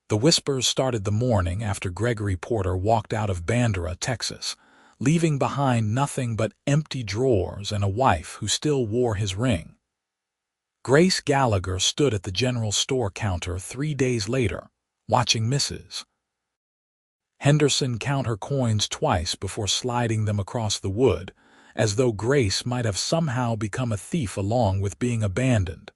The whispers started the morning after Gregory Porter walked out of Bandera, Texas, leaving behind nothing but empty drawers and a wife who still wore his ring. Grace Gallagher stood at the general store counter 3 days later, watching Mrs. Henderson count her coins twice before sliding them across the wood, as though Grace might have somehow become a thief along with being abandoned.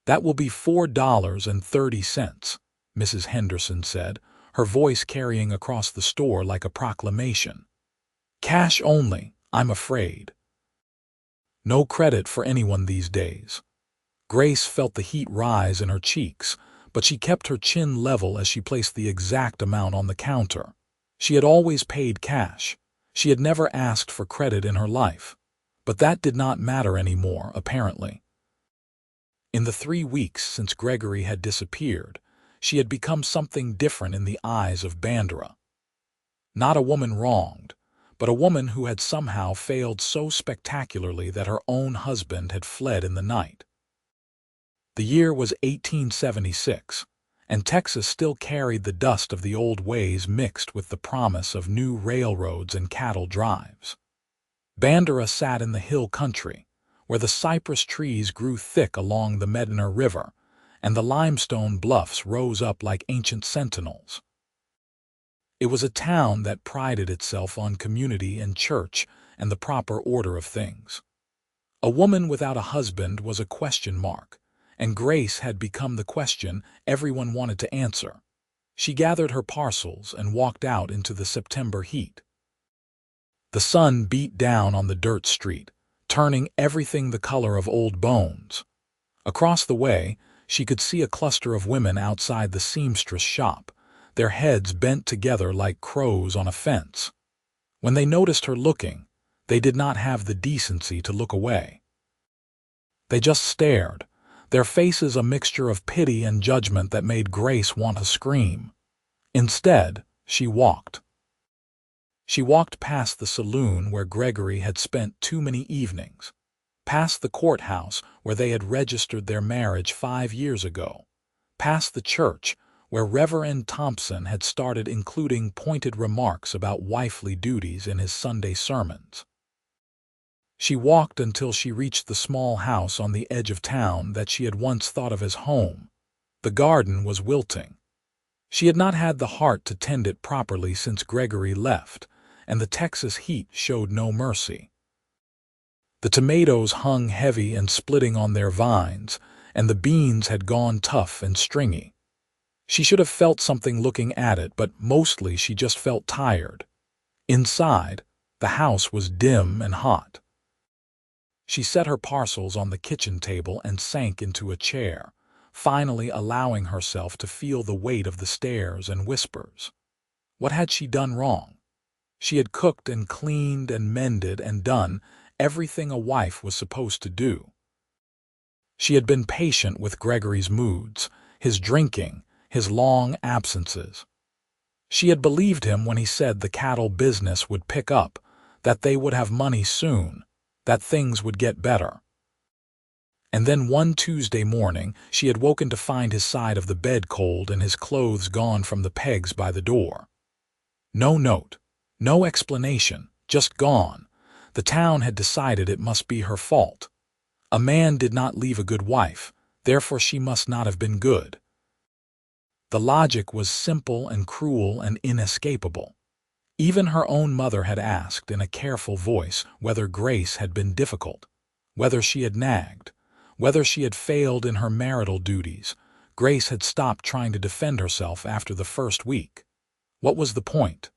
"That will be $4.30, Mrs. Henderson said, her voice carrying across the store like a proclamation. "Cash only, I'm afraid." No credit for anyone these days. Grace felt the heat rise in her cheeks, but she kept her chin level as she placed the exact amount on the counter. She had always paid cash. She had never asked for credit in her life. But that did not matter anymore, apparently. In the 3 weeks since Gregory had disappeared, she had become something different in the eyes of Bandera. Not a woman wronged, but a woman who had somehow failed so spectacularly that her own husband had fled in the night. The year was 1876, and Texas still carried the dust of the old ways mixed with the promise of new railroads and cattle drives. Bandera sat in the hill country, where the cypress trees grew thick along the Medina River, and the limestone bluffs rose up like ancient sentinels. It was a town that prided itself on community and church and the proper order of things. A woman without a husband was a question mark, and Grace had become the question everyone wanted to answer. She gathered her parcels and walked out into the September heat. The sun beat down on the dirt street, turning everything the color of old bones. Across the way, she could see a cluster of women outside the seamstress shop, their heads bent together like crows on a fence. When they noticed her looking, they did not have the decency to look away. They just stared, their faces a mixture of pity and judgment that made Grace want to scream. Instead, she walked. She walked past the saloon where Gregory had spent too many evenings, past the courthouse where they had registered their marriage 5 years ago, past the church where Reverend Thompson had started including pointed remarks about wifely duties in his Sunday sermons. She walked until she reached the small house on the edge of town that she had once thought of as home. The garden was wilting. She had not had the heart to tend it properly since Gregory left, and the Texas heat showed no mercy. The tomatoes hung heavy and splitting on their vines, and the beans had gone tough and stringy. She should have felt something looking at it, but mostly she just felt tired. Inside, the house was dim and hot. She set her parcels on the kitchen table and sank into a chair, finally allowing herself to feel the weight of the stares and whispers. What had she done wrong? She had cooked and cleaned and mended and done everything a wife was supposed to do. She had been patient with Gregory's moods, his drinking, his long absences. She had believed him when he said the cattle business would pick up, that they would have money soon, that things would get better. And then one Tuesday morning she had woken to find his side of the bed cold and his clothes gone from the pegs by the door. No note, no explanation, just gone. The town had decided it must be her fault. A man did not leave a good wife, therefore she must not have been good. The logic was simple and cruel and inescapable. Even her own mother had asked in a careful voice whether Grace had been difficult, whether she had nagged, whether she had failed in her marital duties. Grace had stopped trying to defend herself after the first week. What was the point?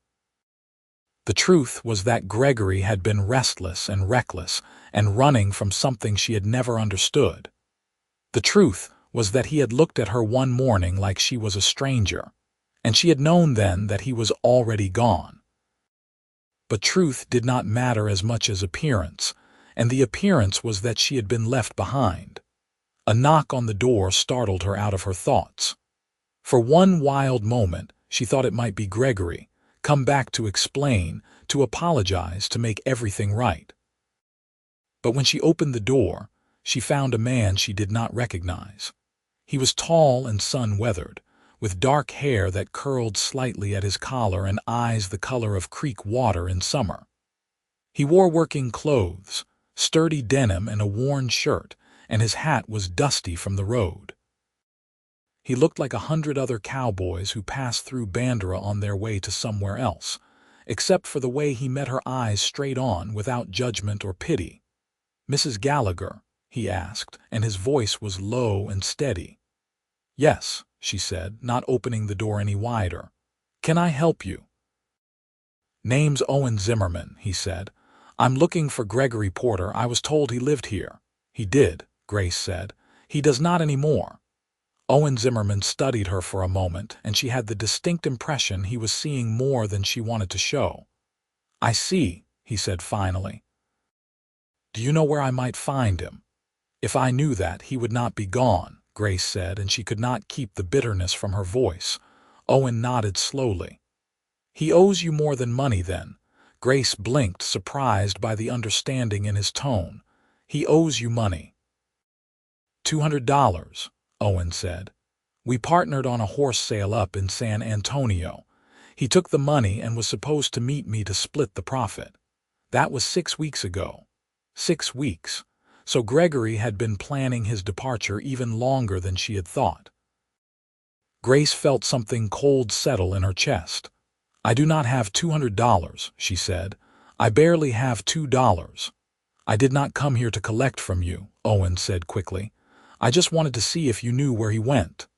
The truth was that Gregory had been restless and reckless and running from something she had never understood. The truth was that he had looked at her one morning like she was a stranger, and she had known then that he was already gone. But truth did not matter as much as appearance, and the appearance was that she had been left behind. A knock on the door startled her out of her thoughts. For one wild moment, she thought it might be Gregory, come back to explain, to apologize, to make everything right. But when she opened the door, she found a man she did not recognize. He was tall and sun-weathered, with dark hair that curled slightly at his collar and eyes the color of creek water in summer. He wore working clothes, sturdy denim and a worn shirt, and his hat was dusty from the road. He looked like 100 other cowboys who passed through Bandera on their way to somewhere else, except for the way he met her eyes straight on without judgment or pity. "Mrs. Gallagher?" he asked, and his voice was low and steady. "Yes," she said, not opening the door any wider. "Can I help you?" "Name's Owen Zimmerman," he said. "I'm looking for Gregory Porter. I was told he lived here." "He did," Grace said. "He does not anymore." Owen Zimmerman studied her for a moment, and she had the distinct impression he was seeing more than she wanted to show. "I see," he said finally. "Do you know where I might find him?" "If I knew that, he would not be gone," Grace said, and she could not keep the bitterness from her voice. Owen nodded slowly. "He owes you more than money, then?" Grace blinked, surprised by the understanding in his tone. "He owes you money." $200, Owen said. "We partnered on a horse sale up in San Antonio. He took the money and was supposed to meet me to split the profit. That was 6 weeks ago." 6 weeks. So Gregory had been planning his departure even longer than she had thought. Grace felt something cold settle in her chest. "I do not have $200, she said. "I barely have $2. "I did not come here to collect from you," Owen said quickly. "I just wanted to see if you knew where he went."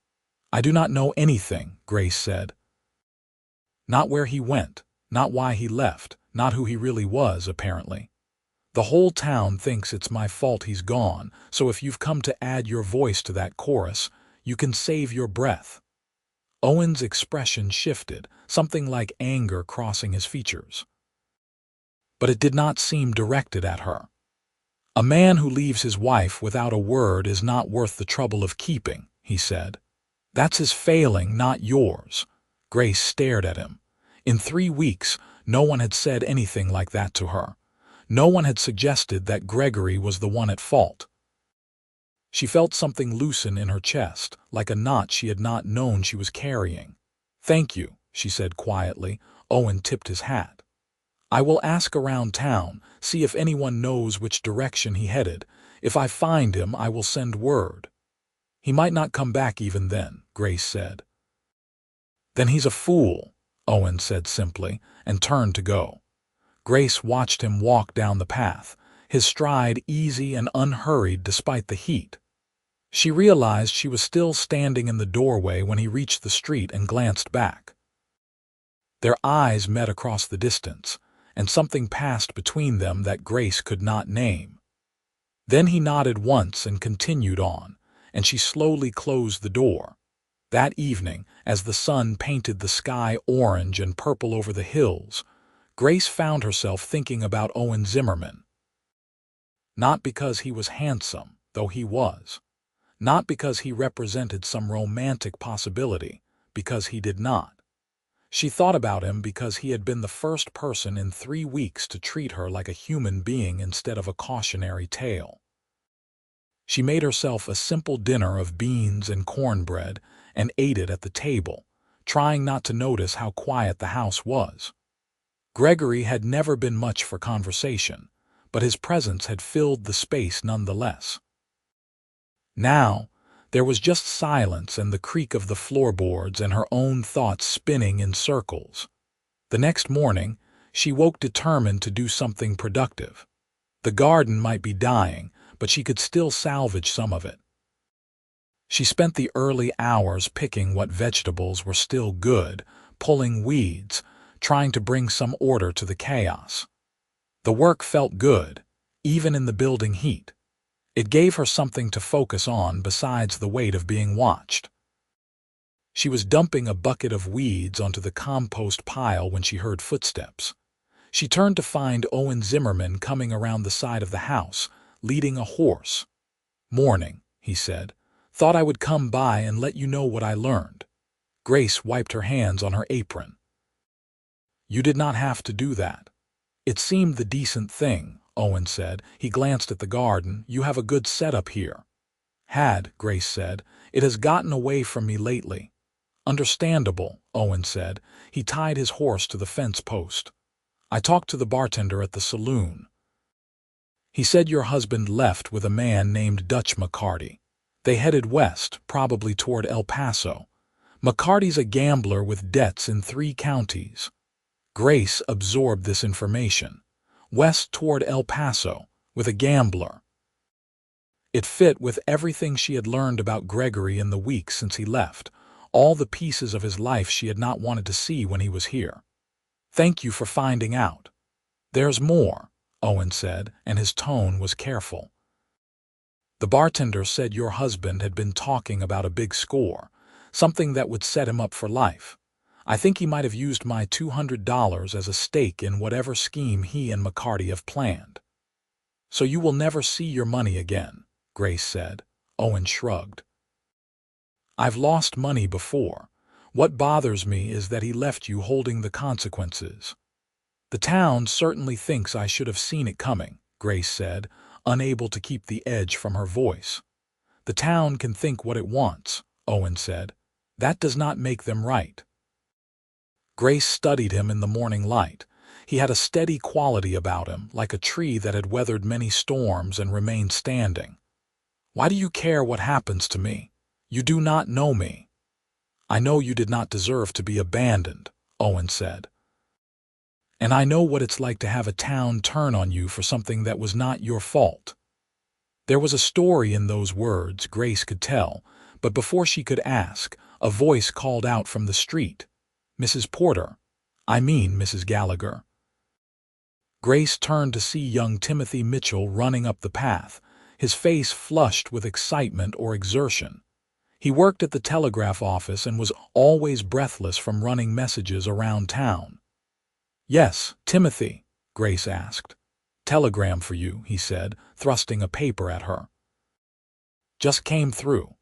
"I do not know anything," Grace said. Not where he went, not why he left, not who he really was, apparently. "The whole town thinks it's my fault he's gone, so if you've come to add your voice to that chorus, you can save your breath." Owen's expression shifted, something like anger crossing his features. But it did not seem directed at her. "A man who leaves his wife without a word is not worth the trouble of keeping," he said. "That's his failing, not yours." Grace stared at him. In 3 weeks, no one had said anything like that to her. No one had suggested that Gregory was the one at fault. She felt something loosen in her chest, like a knot she had not known she was carrying. "Thank you," she said quietly. Owen tipped his hat. "I will ask around town, see if anyone knows which direction he headed. If I find him, I will send word." "He might not come back even then," Grace said. "Then he's a fool," Owen said simply, and turned to go. Grace watched him walk down the path, his stride easy and unhurried despite the heat. She realized she was still standing in the doorway when he reached the street and glanced back. Their eyes met across the distance, and something passed between them that Grace could not name. Then he nodded once and continued on, and she slowly closed the door. That evening, as the sun painted the sky orange and purple over the hills, Grace found herself thinking about Owen Zimmerman. Not because he was handsome, though he was. Not because he represented some romantic possibility, because he did not. She thought about him because he had been the first person in 3 weeks to treat her like a human being instead of a cautionary tale. She made herself a simple dinner of beans and cornbread and ate it at the table, trying not to notice how quiet the house was. Gregory had never been much for conversation, but his presence had filled the space nonetheless. Now, there was just silence and the creak of the floorboards and her own thoughts spinning in circles. The next morning, she woke determined to do something productive. The garden might be dying, but she could still salvage some of it. She spent the early hours picking what vegetables were still good, pulling weeds, trying to bring some order to the chaos. The work felt good, even in the building heat. It gave her something to focus on besides the weight of being watched. She was dumping a bucket of weeds onto the compost pile when she heard footsteps. She turned to find Owen Zimmerman coming around the side of the house, leading a horse. "Morning," he said. "Thought I would come by and let you know what I learned." Grace wiped her hands on her apron. "You did not have to do that." "It seemed the decent thing," Owen said. He glanced at the garden. "You have a good setup here." "Had," Grace said. "It has gotten away from me lately." Understandable, Owen said. He tied his horse to the fence post. I talked to the bartender at the saloon. He said your husband left with a man named Dutch McCarty. They headed west, probably toward El Paso. McCarty's a gambler with debts in 3 counties. Grace absorbed this information. West toward El Paso, with a gambler. It fit with everything she had learned about Gregory in the weeks since he left, all the pieces of his life she had not wanted to see when he was here. Thank you for finding out. There's more, Owen said, and his tone was careful. The bartender said your husband had been talking about a big score, something that would set him up for life. I think he might have used my $200 as a stake in whatever scheme he and McCarty have planned. So you will never see your money again, Grace said. Owen shrugged. I've lost money before. What bothers me is that he left you holding the consequences. The town certainly thinks I should have seen it coming, Grace said, unable to keep the edge from her voice. The town can think what it wants, Owen said. That does not make them right. Grace studied him in the morning light. He had a steady quality about him, like a tree that had weathered many storms and remained standing. Why do you care what happens to me? You do not know me. I know you did not deserve to be abandoned, Owen said. And I know what it's like to have a town turn on you for something that was not your fault. There was a story in those words, Grace could tell, but before she could ask, a voice called out from the street. Mrs. Porter. I mean, Mrs. Gallagher. Grace turned to see young Timothy Mitchell running up the path, his face flushed with excitement or exertion. He worked at the telegraph office and was always breathless from running messages around town. Yes, Timothy, Grace asked. Telegram for you, he said, thrusting a paper at her. Just came through.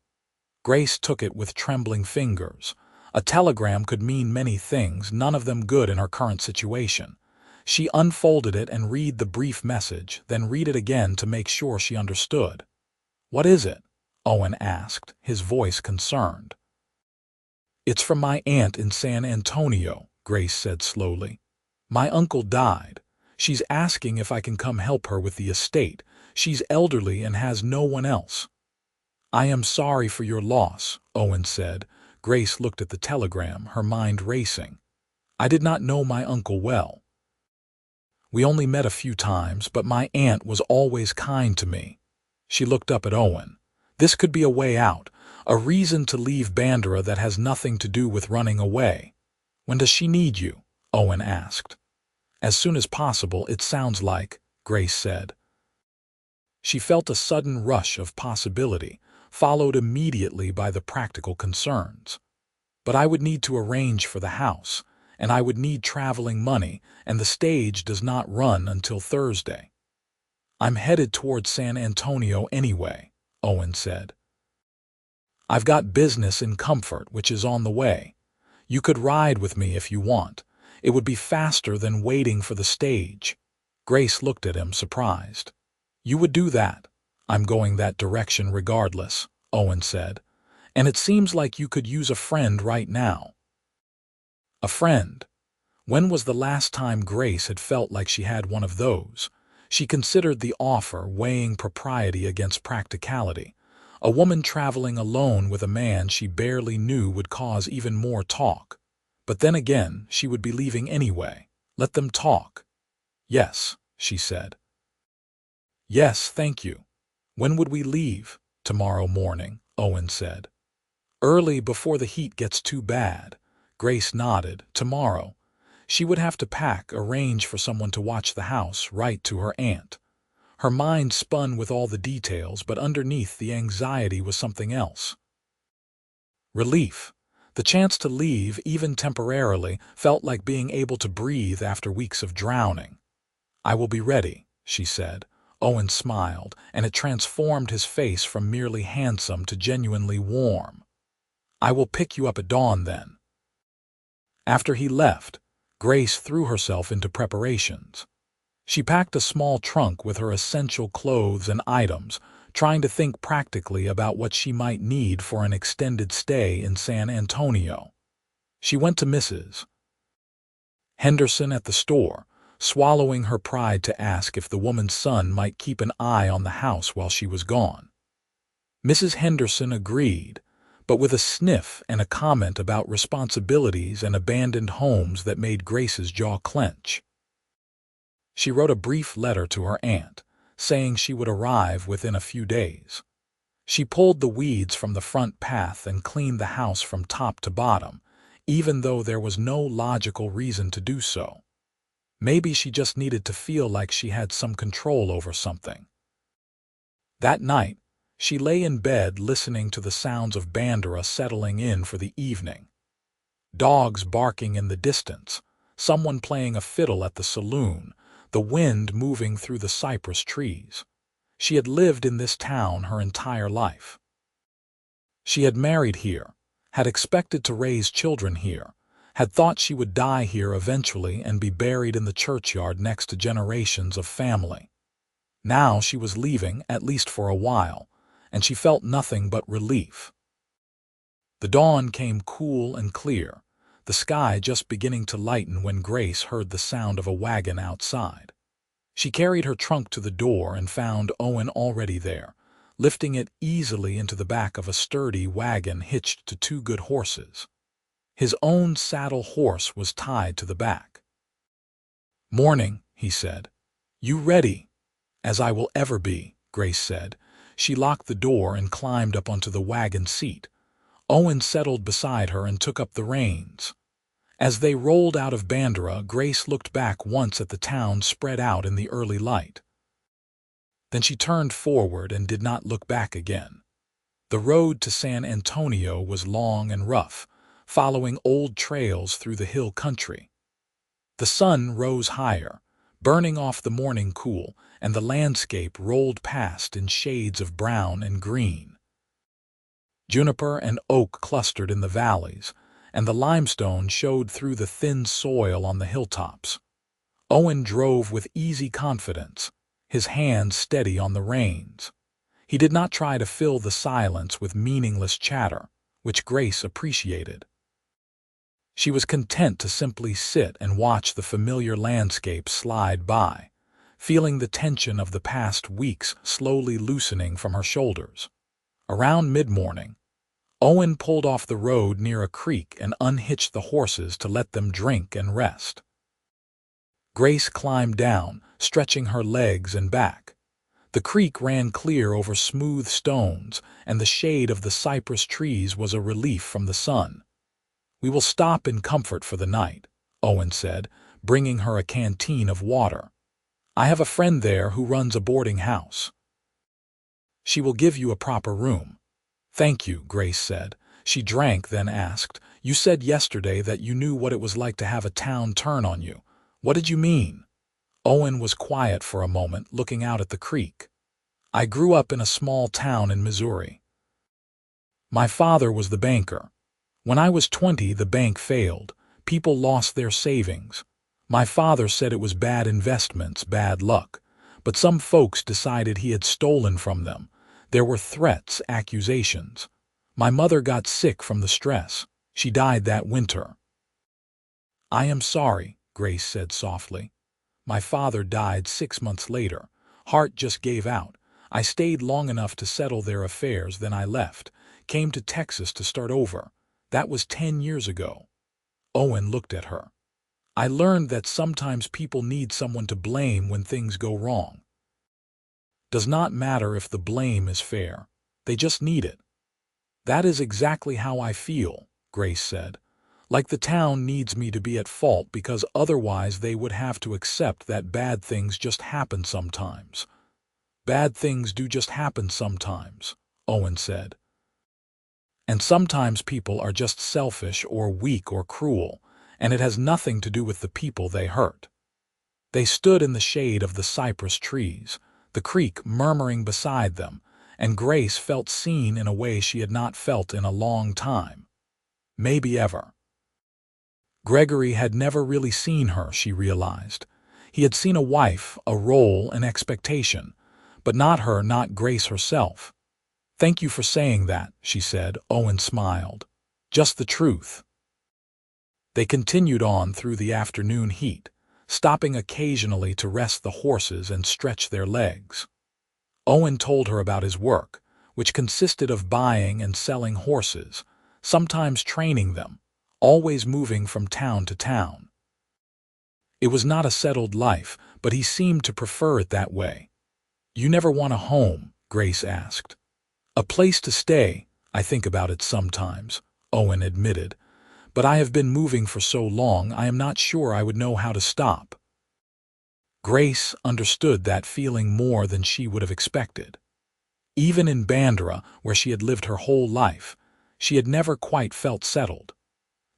Grace took it with trembling fingers. A telegram could mean many things, none of them good in her current situation. She unfolded it and read the brief message, then read it again to make sure she understood. What is it? Owen asked, his voice concerned. It's from my aunt in San Antonio, Grace said slowly. My uncle died. She's asking if I can come help her with the estate. She's elderly and has no one else. I am sorry for your loss, Owen said. Grace looked at the telegram, her mind racing. I did not know my uncle well. We only met a few times, but my aunt was always kind to me. She looked up at Owen. This could be a way out, a reason to leave Bandera that has nothing to do with running away. When does she need you? Owen asked. As soon as possible, it sounds like, Grace said. She felt a sudden rush of possibility, followed immediately by the practical concerns. But I would need to arrange for the house, and I would need traveling money, and the stage does not run until Thursday. I'm headed toward San Antonio anyway, Owen said. I've got business in Comfort, which is on the way. You could ride with me if you want. It would be faster than waiting for the stage. Grace looked at him, surprised. You would do that? I'm going that direction regardless, Owen said. And it seems like you could use a friend right now. A friend? When was the last time Grace had felt like she had one of those? She considered the offer, weighing propriety against practicality. A woman traveling alone with a man she barely knew would cause even more talk. But then again, she would be leaving anyway. Let them talk. Yes, she said. Yes, thank you. When would we leave? Tomorrow morning, Owen said. Early before the heat gets too bad. Grace nodded. Tomorrow. She would have to pack, arrange for someone to watch the house, write to her aunt. Her mind spun with all the details, but underneath the anxiety was something else. Relief. The chance to leave, even temporarily, felt like being able to breathe after weeks of drowning. I will be ready, she said. Owen smiled, and it transformed his face from merely handsome to genuinely warm. I will pick you up at dawn then. After he left, Grace threw herself into preparations. She packed a small trunk with her essential clothes and items, trying to think practically about what she might need for an extended stay in San Antonio. She went to Mrs. Henderson at the store, swallowing her pride to ask if the woman's son might keep an eye on the house while she was gone. Mrs. Henderson agreed, but with a sniff and a comment about responsibilities and abandoned homes that made Grace's jaw clench. She wrote a brief letter to her aunt, saying she would arrive within a few days. She pulled the weeds from the front path and cleaned the house from top to bottom, even though there was no logical reason to do so. Maybe she just needed to feel like she had some control over something. That night, she lay in bed listening to the sounds of Bandera settling in for the evening. Dogs barking in the distance, someone playing a fiddle at the saloon, the wind moving through the cypress trees. She had lived in this town her entire life. She had married here, had expected to raise children here, had thought she would die here eventually and be buried in the churchyard next to generations of family. Now she was leaving, at least for a while, and she felt nothing but relief. The dawn came cool and clear, the sky just beginning to lighten when Grace heard the sound of a wagon outside. She carried her trunk to the door and found Owen already there, lifting it easily into the back of a sturdy wagon hitched to two good horses. His own saddle horse was tied to the back. "Morning," he said. "You ready?" "As I will ever be," Grace said. She locked the door and climbed up onto the wagon seat. Owen settled beside her and took up the reins. As they rolled out of Bandera, Grace looked back once at the town spread out in the early light. Then she turned forward and did not look back again. The road to San Antonio was long and rough, following old trails through the hill country. The sun rose higher, burning off the morning cool, and the landscape rolled past in shades of brown and green. Juniper and oak clustered in the valleys, and the limestone showed through the thin soil on the hilltops. Owen drove with easy confidence, his hands steady on the reins. He did not try to fill the silence with meaningless chatter, which Grace appreciated. She was content to simply sit and watch the familiar landscape slide by, feeling the tension of the past weeks slowly loosening from her shoulders. Around mid-morning, Owen pulled off the road near a creek and unhitched the horses to let them drink and rest. Grace climbed down, stretching her legs and back. The creek ran clear over smooth stones, and the shade of the cypress trees was a relief from the sun. "We will stop in comfort for the night," Owen said, bringing her a canteen of water. "I have a friend there who runs a boarding house. She will give you a proper room." "Thank you," Grace said. She drank, then asked, "You said yesterday that you knew what it was like to have a town turn on you. What did you mean?" Owen was quiet for a moment, looking out at the creek. "I grew up in a small town in Missouri. My father was the banker. When I was 20, the bank failed. People lost their savings. My father said it was bad investments, bad luck. But some folks decided he had stolen from them. There were threats, accusations. My mother got sick from the stress. She died that winter." "I am sorry," Grace said softly. "My father died 6 months later. Heart just gave out. I stayed long enough to settle their affairs, then I left. Came to Texas to start over. That was 10 years ago." Owen looked at her. "I learned that sometimes people need someone to blame when things go wrong. Does not matter if the blame is fair. They just need it." "That is exactly how I feel," Grace said. "Like the town needs me to be at fault because otherwise they would have to accept that bad things just happen sometimes." "Bad things do just happen sometimes," Owen said. "And sometimes people are just selfish or weak or cruel, and it has nothing to do with the people they hurt." They stood in the shade of the cypress trees, the creek murmuring beside them, and Grace felt seen in a way she had not felt in a long time. Maybe ever. Gregory had never really seen her, she realized. He had seen a wife, a role, an expectation, But not Grace herself. "Thank you for saying that," she said. Owen smiled. "Just the truth." They continued on through the afternoon heat, stopping occasionally to rest the horses and stretch their legs. Owen told her about his work, which consisted of buying and selling horses, sometimes training them, always moving from town to town. It was not a settled life, but he seemed to prefer it that way. "You never want a home?" Grace asked. "A place to stay. I think about it sometimes," Owen admitted. "But I have been moving for so long I am not sure I would know how to stop." Grace understood that feeling more than she would have expected. Even in Bandera, where she had lived her whole life, she had never quite felt settled.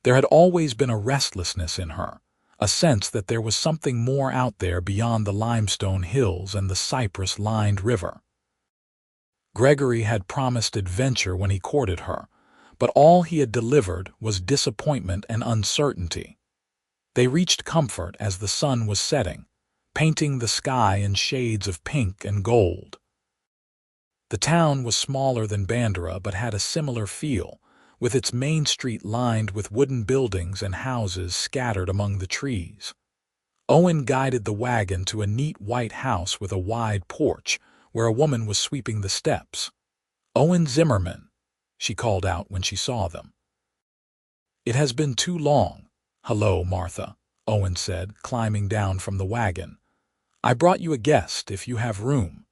There had always been a restlessness in her, a sense that there was something more out there beyond the limestone hills and the cypress-lined river. Gregory had promised adventure when he courted her, but all he had delivered was disappointment and uncertainty. They reached comfort as the sun was setting, painting the sky in shades of pink and gold. The town was smaller than Bandera but had a similar feel, with its main street lined with wooden buildings and houses scattered among the trees. Owen guided the wagon to a neat white house with a wide porch, where a woman was sweeping the steps. "Owen Zimmerman," she called out when she saw them. "It has been too long." "Hello, Martha," Owen said, climbing down from the wagon. "I brought you a guest, if you have room."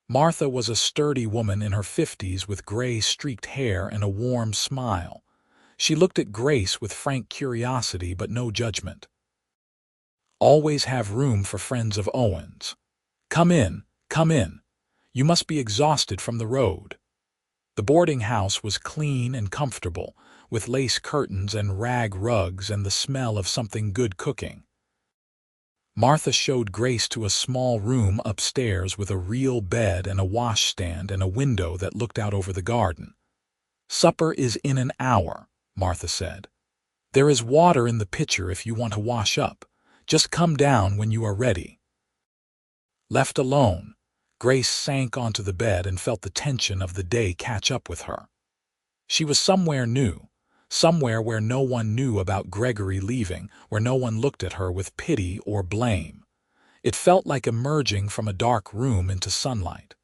Martha was a sturdy woman in her 50s with gray-streaked hair and a warm smile. She looked at Grace with frank curiosity but no judgment. "Always have room for friends of Owen's. Come in, come in. You must be exhausted from the road." The boarding house was clean and comfortable, with lace curtains and rag rugs and the smell of something good cooking. Martha showed Grace to a small room upstairs with a real bed and a washstand and a window that looked out over the garden. "Supper is in an hour," Martha said. "There is water in the pitcher if you want to wash up. Just come down when you are ready." Left alone, Grace sank onto the bed and felt the tension of the day catch up with her. She was somewhere new, somewhere where no one knew about Gregory leaving, where no one looked at her with pity or blame. It felt like emerging from a dark room into sunlight.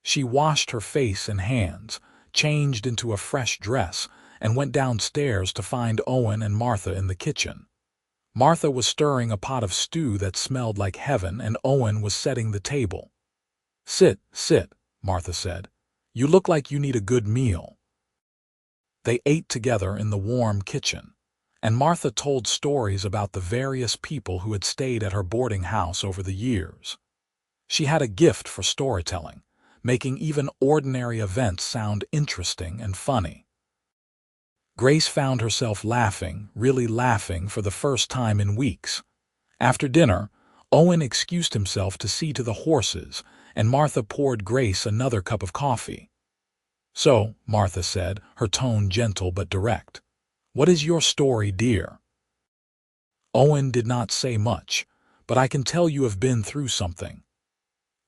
She washed her face and hands, changed into a fresh dress, and went downstairs to find Owen and Martha in the kitchen. Martha was stirring a pot of stew that smelled like heaven, and Owen was setting the table. Sit," Martha said. "You look like you need a good meal." They ate together in the warm kitchen, and Martha told stories about the various people who had stayed at her boarding house over the years. She had a gift for storytelling, making even ordinary events sound interesting and funny. Grace found herself laughing, really laughing, for the first time in weeks. After dinner, Owen excused himself to see to the horses, and Martha poured Grace another cup of coffee. "So," Martha said, her tone gentle but direct, "what is your story, dear?" Owen did not say much, "But I can tell you have been through something."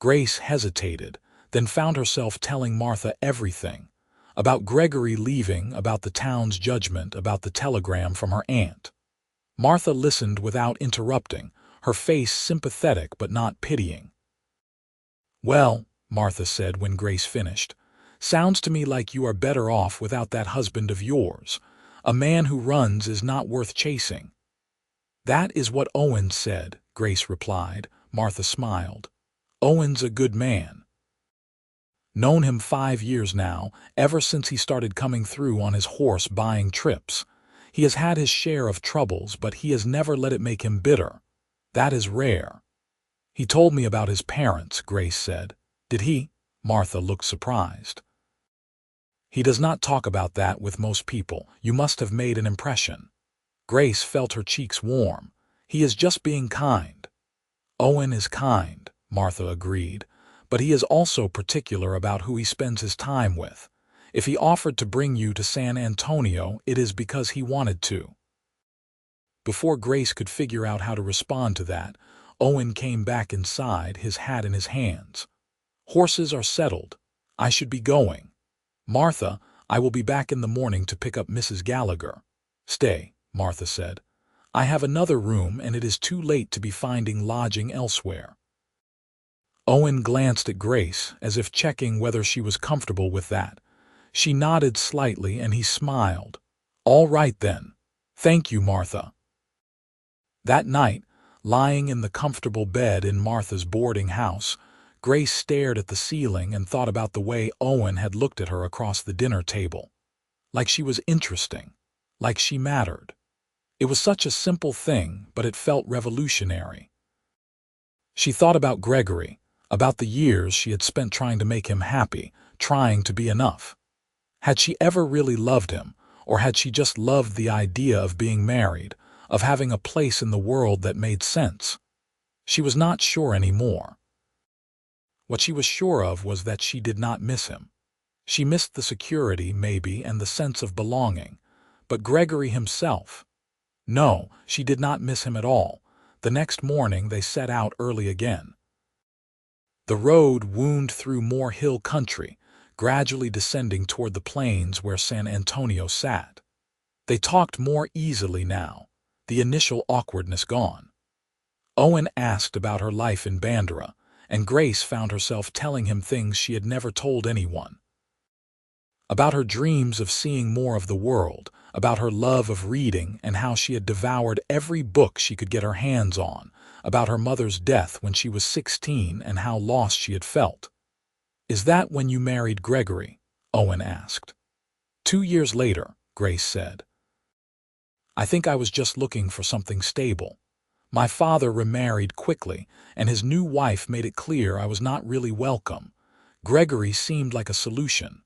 Grace hesitated, then found herself telling Martha everything, about Gregory leaving, about the town's judgment, about the telegram from her aunt. Martha listened without interrupting, her face sympathetic but not pitying. "Well," Martha said when Grace finished, "sounds to me like you are better off without that husband of yours. A man who runs is not worth chasing." "That is what Owen said," Grace replied. Martha smiled. "Owen's a good man. Known him 5 years now, ever since he started coming through on his horse buying trips. He has had his share of troubles, but he has never let it make him bitter. That is rare." "He told me about his parents," Grace said. "Did he?" Martha looked surprised. "He does not talk about that with most people. You must have made an impression." Grace felt her cheeks warm. "He is just being kind." "Owen is kind," Martha agreed, "but he is also particular about who he spends his time with. If he offered to bring you to San Antonio, it is because he wanted to." Before Grace could figure out how to respond to that, Owen came back inside, his hat in his hands. "Horses are settled. I should be going. Martha, I will be back in the morning to pick up Mrs. Gallagher." "Stay," Martha said. "I have another room and it is too late to be finding lodging elsewhere." Owen glanced at Grace, as if checking whether she was comfortable with that. She nodded slightly and he smiled. "All right then. Thank you, Martha." That night, lying in the comfortable bed in Martha's boarding house, Grace stared at the ceiling and thought about the way Owen had looked at her across the dinner table. Like she was interesting. Like she mattered. It was such a simple thing, but it felt revolutionary. She thought about Gregory, about the years she had spent trying to make him happy, trying to be enough. Had she ever really loved him, or had she just loved the idea of being married, of having a place in the world that made sense? She was not sure anymore. What she was sure of was that she did not miss him. She missed the security, maybe, and the sense of belonging. But Gregory himself? No, she did not miss him at all. The next morning they set out early again. The road wound through more hill country, gradually descending toward the plains where San Antonio sat. They talked more easily now, the initial awkwardness gone. Owen asked about her life in Bandera, and Grace found herself telling him things she had never told anyone. About her dreams of seeing more of the world, about her love of reading and how she had devoured every book she could get her hands on, about her mother's death when she was 16 and how lost she had felt. "Is that when you married Gregory?" Owen asked. "2 years later," Grace said. "I think I was just looking for something stable. My father remarried quickly, and his new wife made it clear I was not really welcome. Gregory seemed like a solution."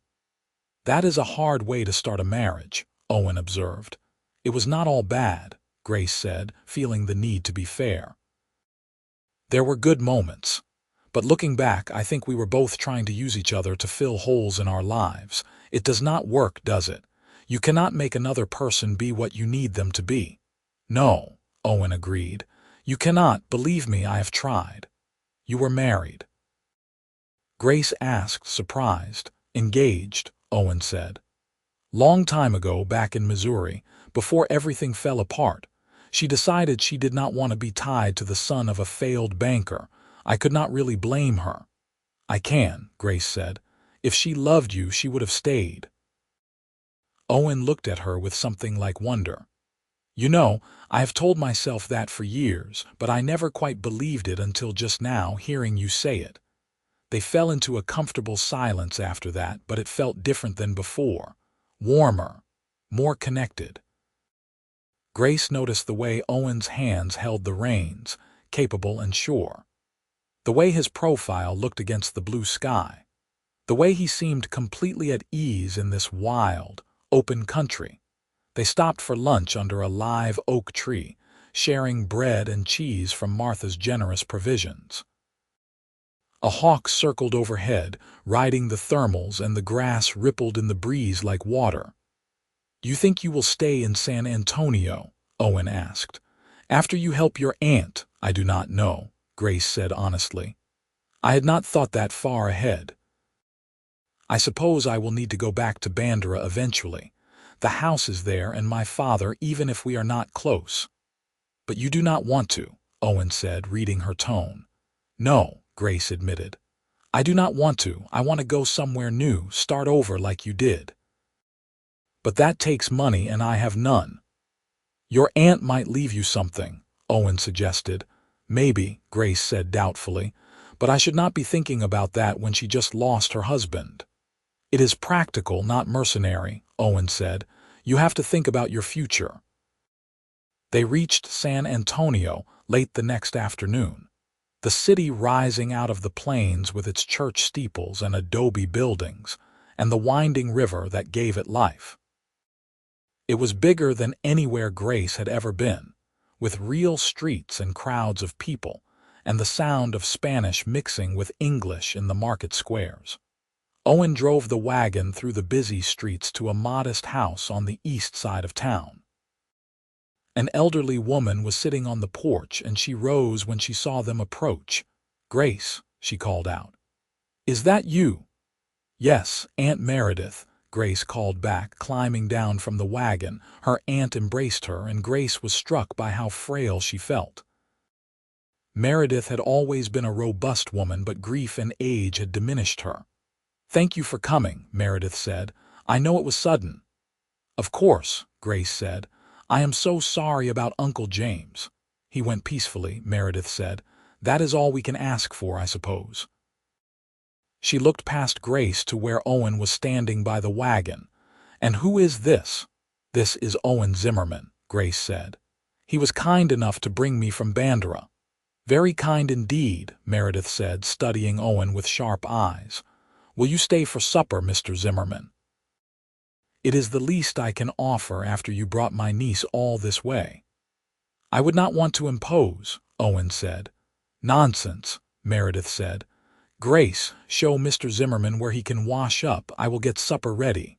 "That is a hard way to start a marriage," Owen observed. "It was not all bad," Grace said, feeling the need to be fair. "There were good moments. But looking back, I think we were both trying to use each other to fill holes in our lives. It does not work, does it? You cannot make another person be what you need them to be." "No," Owen agreed. "You cannot, believe me, I have tried." "You were married?" Grace asked, surprised. "Engaged," Owen said. "Long time ago, back in Missouri, before everything fell apart. She decided she did not want to be tied to the son of a failed banker. I could not really blame her." "I can," Grace said. "If she loved you, she would have stayed." Owen looked at her with something like wonder. "You know, I have told myself that for years, but I never quite believed it until just now, hearing you say it." They fell into a comfortable silence after that, but it felt different than before. Warmer. More connected. Grace noticed the way Owen's hands held the reins, capable and sure. The way his profile looked against the blue sky. The way he seemed completely at ease in this wild, open country. They stopped for lunch under a live oak tree, sharing bread and cheese from Martha's generous provisions. A hawk circled overhead, riding the thermals, and the grass rippled in the breeze like water. "You think you will stay in San Antonio?" Owen asked. "After you help your aunt?" "I do not know," Grace said honestly. "I had not thought that far ahead. I suppose I will need to go back to Bandera eventually. The house is there and my father, even if we are not close." "But you do not want to," Owen said, reading her tone. "No," Grace admitted. "I do not want to. I want to go somewhere new, start over like you did." "But that takes money and I have none." "Your aunt might leave you something," Owen suggested. "Maybe," Grace said doubtfully, "but I should not be thinking about that when she just lost her husband." "It is practical, not mercenary," Owen said. "You have to think about your future." They reached San Antonio late the next afternoon. The city rising out of the plains with its church steeples and adobe buildings, and the winding river that gave it life. It was bigger than anywhere Grace had ever been, with real streets and crowds of people, and the sound of Spanish mixing with English in the market squares. Owen drove the wagon through the busy streets to a modest house on the east side of town. An elderly woman was sitting on the porch, and she rose when she saw them approach. "Grace," she called out. "Is that you?" "Yes, Aunt Meredith," Grace called back, climbing down from the wagon. Her aunt embraced her, and Grace was struck by how frail she felt. Meredith had always been a robust woman, but grief and age had diminished her. "Thank you for coming," Meredith said. "I know it was sudden." "Of course," Grace said. "I am so sorry about Uncle James." "He went peacefully," Meredith said. "That is all we can ask for, I suppose." She looked past Grace to where Owen was standing by the wagon. "And who is this?" "This is Owen Zimmerman," Grace said. "He was kind enough to bring me from Bandera." "Very kind indeed," Meredith said, studying Owen with sharp eyes. "Will you stay for supper, Mr. Zimmerman?" "It is the least I can offer after you brought my niece all this way." "I would not want to impose," Owen said. "Nonsense," Meredith said. "Grace, show Mr. Zimmerman where he can wash up. I will get supper ready."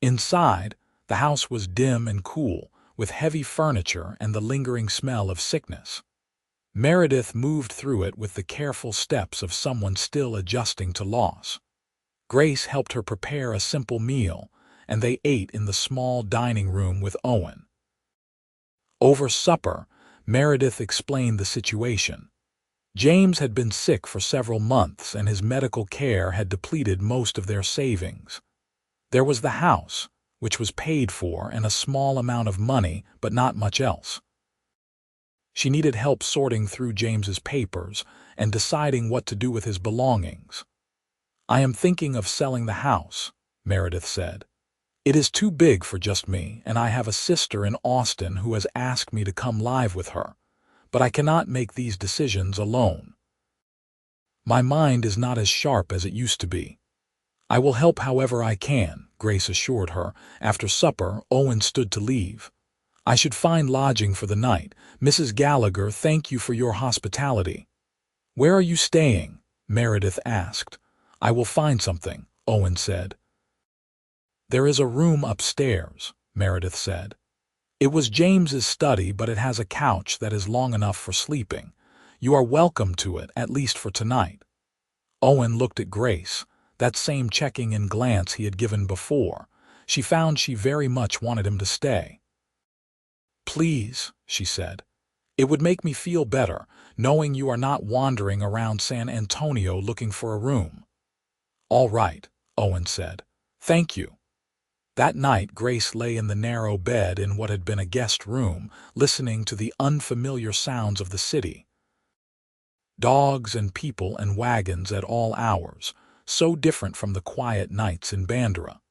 Inside, the house was dim and cool, with heavy furniture and the lingering smell of sickness. Meredith moved through it with the careful steps of someone still adjusting to loss. Grace helped her prepare a simple meal, and they ate in the small dining room with Owen. Over supper, Meredith explained the situation. James had been sick for several months, and his medical care had depleted most of their savings. There was the house, which was paid for, and a small amount of money, but not much else. She needed help sorting through James's papers and deciding what to do with his belongings. "I am thinking of selling the house," Meredith said. "It is too big for just me, and I have a sister in Austin who has asked me to come live with her, but I cannot make these decisions alone. My mind is not as sharp as it used to be." "I will help however I can," Grace assured her. After supper, Owen stood to leave. "I should find lodging for the night. Mrs. Gallagher, thank you for your hospitality." "Where are you staying?" Meredith asked. "I will find something," Owen said. "There is a room upstairs," Meredith said. "It was James's study, but it has a couch that is long enough for sleeping. You are welcome to it, at least for tonight." Owen looked at Grace, that same checking-in glance he had given before. She found she very much wanted him to stay. "Please," she said. "It would make me feel better, knowing you are not wandering around San Antonio looking for a room." "All right," Owen said. "Thank you." That night, Grace lay in the narrow bed in what had been a guest room, listening to the unfamiliar sounds of the city. Dogs and people and wagons at all hours, so different from the quiet nights in Bandera.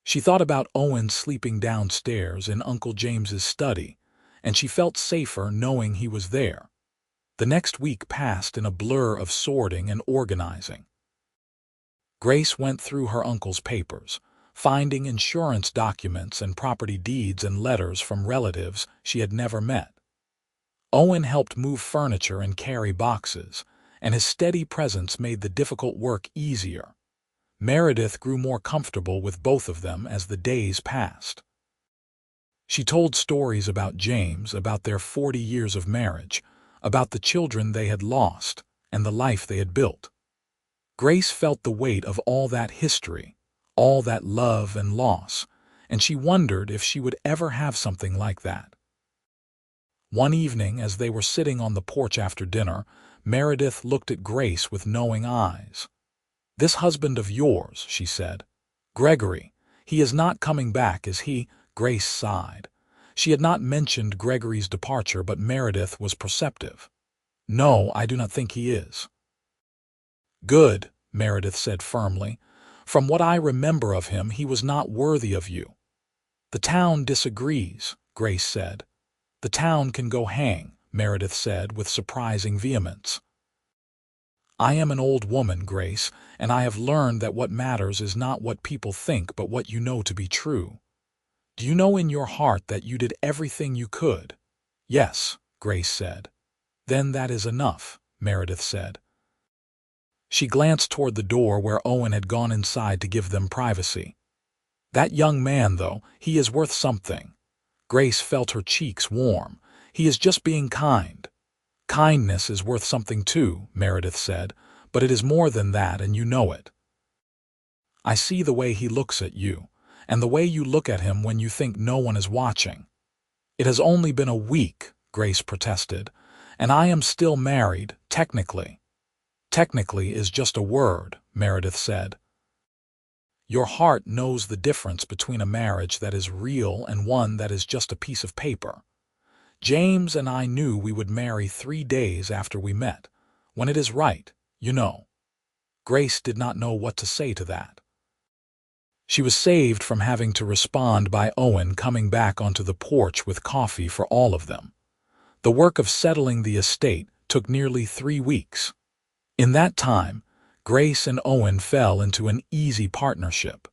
She thought about Owen sleeping downstairs in Uncle James's study, and she felt safer knowing he was there. The next week passed in a blur of sorting and organizing. Grace went through her uncle's papers, finding insurance documents and property deeds and letters from relatives she had never met. Owen helped move furniture and carry boxes, and his steady presence made the difficult work easier. Meredith grew more comfortable with both of them as the days passed. She told stories about James, about their 40 years of marriage, about the children they had lost, and the life they had built. Grace felt the weight of all that history, all that love and loss, and she wondered if she would ever have something like that. One evening, as they were sitting on the porch after dinner, Meredith looked at Grace with knowing eyes. "This husband of yours," she said. "Gregory, he is not coming back, is he?" Grace sighed. She had not mentioned Gregory's departure, but Meredith was perceptive. "No, I do not think he is." "Good," Meredith said firmly. "From what I remember of him, he was not worthy of you." "The town disagrees," Grace said. "The town can go hang," Meredith said with surprising vehemence. "I am an old woman, Grace, and I have learned that what matters is not what people think but what you know to be true. Do you know in your heart that you did everything you could?" "Yes," Grace said. "Then that is enough," Meredith said. She glanced toward the door where Owen had gone inside to give them privacy. "That young man, though, he is worth something. Grace felt her cheeks warm. "He is just being kind." "Kindness is worth something too," Meredith said, "but it is more than that, and you know it. I see the way he looks at you, and the way you look at him when you think no one is watching." "It has only been a week," Grace protested, "and I am still married, technically." "Technically is just a word," Meredith said. "Your heart knows the difference between a marriage that is real and one that is just a piece of paper. James and I knew we would marry 3 days after we met. When it is right, you know." Grace did not know what to say to that. She was saved from having to respond by Owen coming back onto the porch with coffee for all of them. The work of settling the estate took nearly 3 weeks. In that time, Grace and Owen fell into an easy partnership.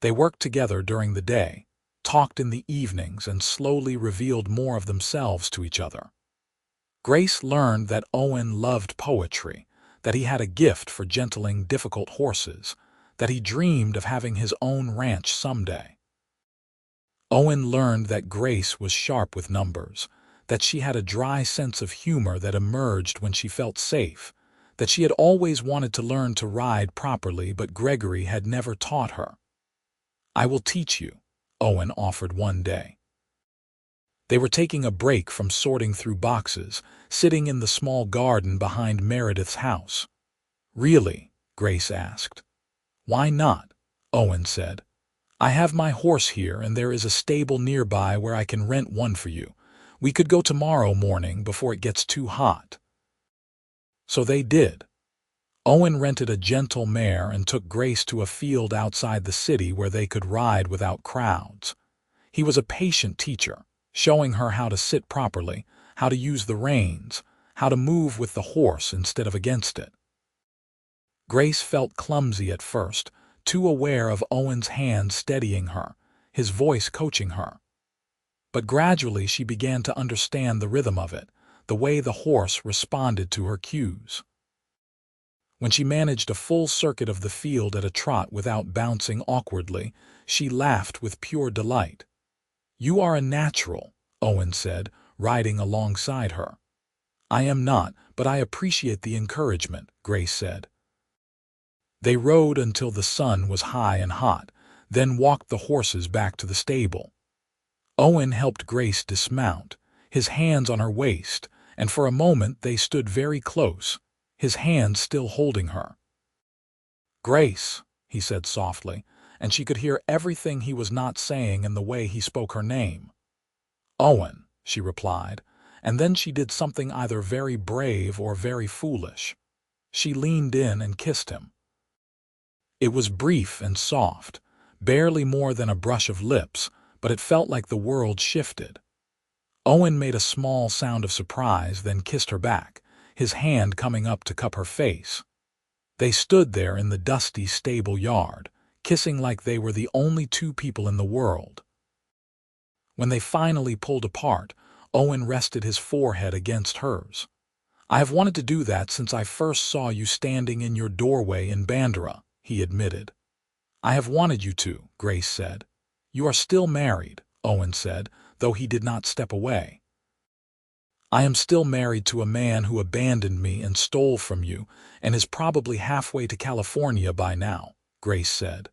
They worked together during the day, talked in the evenings, and slowly revealed more of themselves to each other. Grace learned that Owen loved poetry, that he had a gift for gentling difficult horses, that he dreamed of having his own ranch someday. Owen learned that Grace was sharp with numbers, that she had a dry sense of humor that emerged when she felt safe, that she had always wanted to learn to ride properly, but Gregory had never taught her. "I will teach you," Owen offered one day. They were taking a break from sorting through boxes, sitting in the small garden behind Meredith's house. "Really?" Grace asked. "Why not?" Owen said. "I have my horse here, and there is a stable nearby where I can rent one for you. We could go tomorrow morning before it gets too hot." So they did. Owen rented a gentle mare and took Grace to a field outside the city where they could ride without crowds. He was a patient teacher, showing her how to sit properly, how to use the reins, how to move with the horse instead of against it. Grace felt clumsy at first, too aware of Owen's hand steadying her, his voice coaching her. But gradually she began to understand the rhythm of it, the way the horse responded to her cues. When she managed a full circuit of the field at a trot without bouncing awkwardly, she laughed with pure delight. "You are a natural," Owen said, riding alongside her. "I am not, but I appreciate the encouragement," Grace said. They rode until the sun was high and hot, then walked the horses back to the stable. Owen helped Grace dismount, his hands on her waist, and for a moment they stood very close, his hands still holding her. "Grace," he said softly, and she could hear everything he was not saying in the way he spoke her name. "Owen," she replied, and then she did something either very brave or very foolish. She leaned in and kissed him. It was brief and soft, barely more than a brush of lips, but it felt like the world shifted. Owen made a small sound of surprise, then kissed her back, his hand coming up to cup her face. They stood there in the dusty stable yard, kissing like they were the only 2 people in the world. When they finally pulled apart, Owen rested his forehead against hers. "I have wanted to do that since I first saw you standing in your doorway in Bandera," he admitted. "I have wanted you to," Grace said. "You are still married," Owen said, though he did not step away. "I am still married to a man who abandoned me and stole from you and is probably halfway to California by now," Grace said.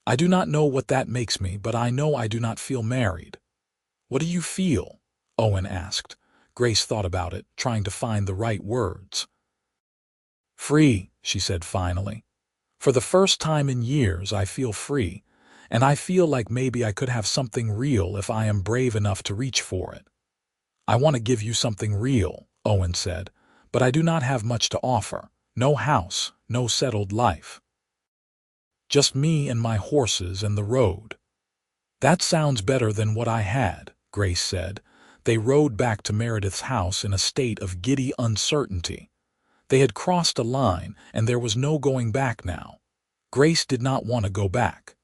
"I do not know what that makes me, but I know I do not feel married." "What do you feel?" Owen asked. Grace thought about it, trying to find the right words. "Free," she said finally. "For the first time in years I feel free, and I feel like maybe I could have something real if I am brave enough to reach for it." "I want to give you something real," Owen said, "but I do not have much to offer. No house, no settled life. Just me and my horses and the road." "That sounds better than what I had," Grace said. They rode back to Meredith's house in a state of giddy uncertainty. They had crossed a line, and there was no going back now. Grace did not want to go back.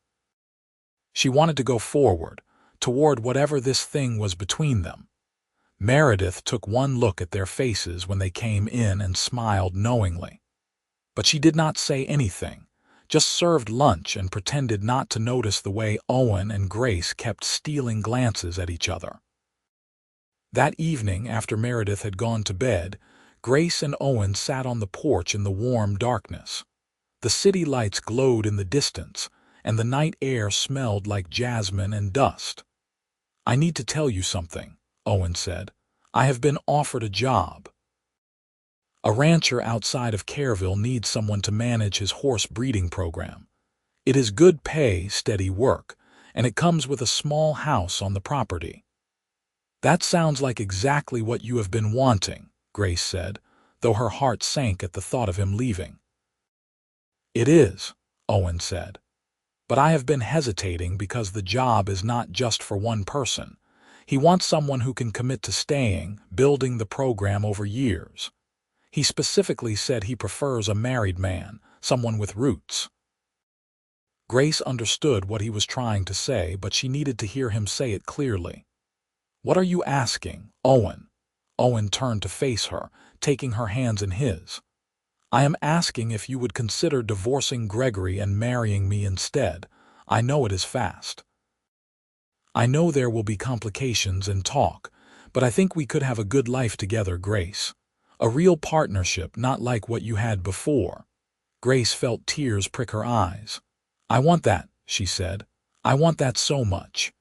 She wanted to go forward, toward whatever this thing was between them. Meredith took one look at their faces when they came in and smiled knowingly. But she did not say anything, just served lunch and pretended not to notice the way Owen and Grace kept stealing glances at each other. That evening, after Meredith had gone to bed, Grace and Owen sat on the porch in the warm darkness. The city lights glowed in the distance, and the night air smelled like jasmine and dust. "I need to tell you something," Owen said. "I have been offered a job. A rancher outside of Careville needs someone to manage his horse breeding program. It is good pay, steady work, and it comes with a small house on the property." "That sounds like exactly what you have been wanting," Grace said, though her heart sank at the thought of him leaving. "It is," Owen said. "But I have been hesitating because the job is not just for one person. He wants someone who can commit to staying, building the program over years. He specifically said he prefers a married man, someone with roots." Grace understood what he was trying to say, but she needed to hear him say it clearly. "What are you asking, Owen?" Owen turned to face her, taking her hands in his. "I am asking if you would consider divorcing Gregory and marrying me instead. I know it is fast. I know there will be complications and talk, but I think we could have a good life together, Grace. A real partnership, not like what you had before." Grace felt tears prick her eyes. "I want that," she said. "I want that so much.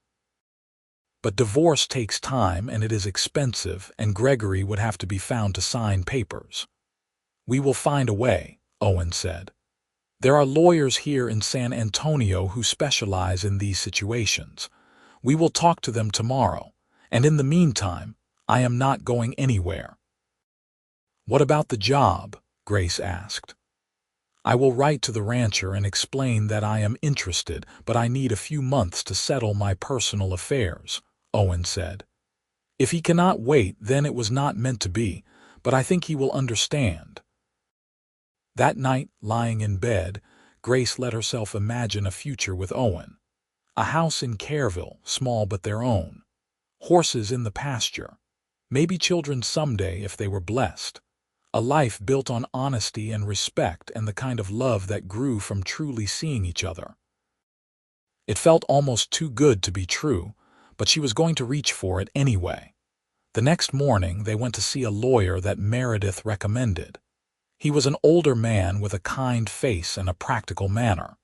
But divorce takes time and it is expensive, and Gregory would have to be found to sign papers." "We will find a way," Owen said. "There are lawyers here in San Antonio who specialize in these situations. We will talk to them tomorrow, and in the meantime, I am not going anywhere." "What about the job?" Grace asked. "I will write to the rancher and explain that I am interested, but I need a few months to settle my personal affairs," Owen said. "If he cannot wait, then it was not meant to be, but I think he will understand." That night, lying in bed, Grace let herself imagine a future with Owen. A house in Careville, small but their own. Horses in the pasture. Maybe children someday if they were blessed. A life built on honesty and respect and the kind of love that grew from truly seeing each other. It felt almost too good to be true, but she was going to reach for it anyway. The next morning they went to see a lawyer that Meredith recommended. He was an older man with a kind face and a practical manner.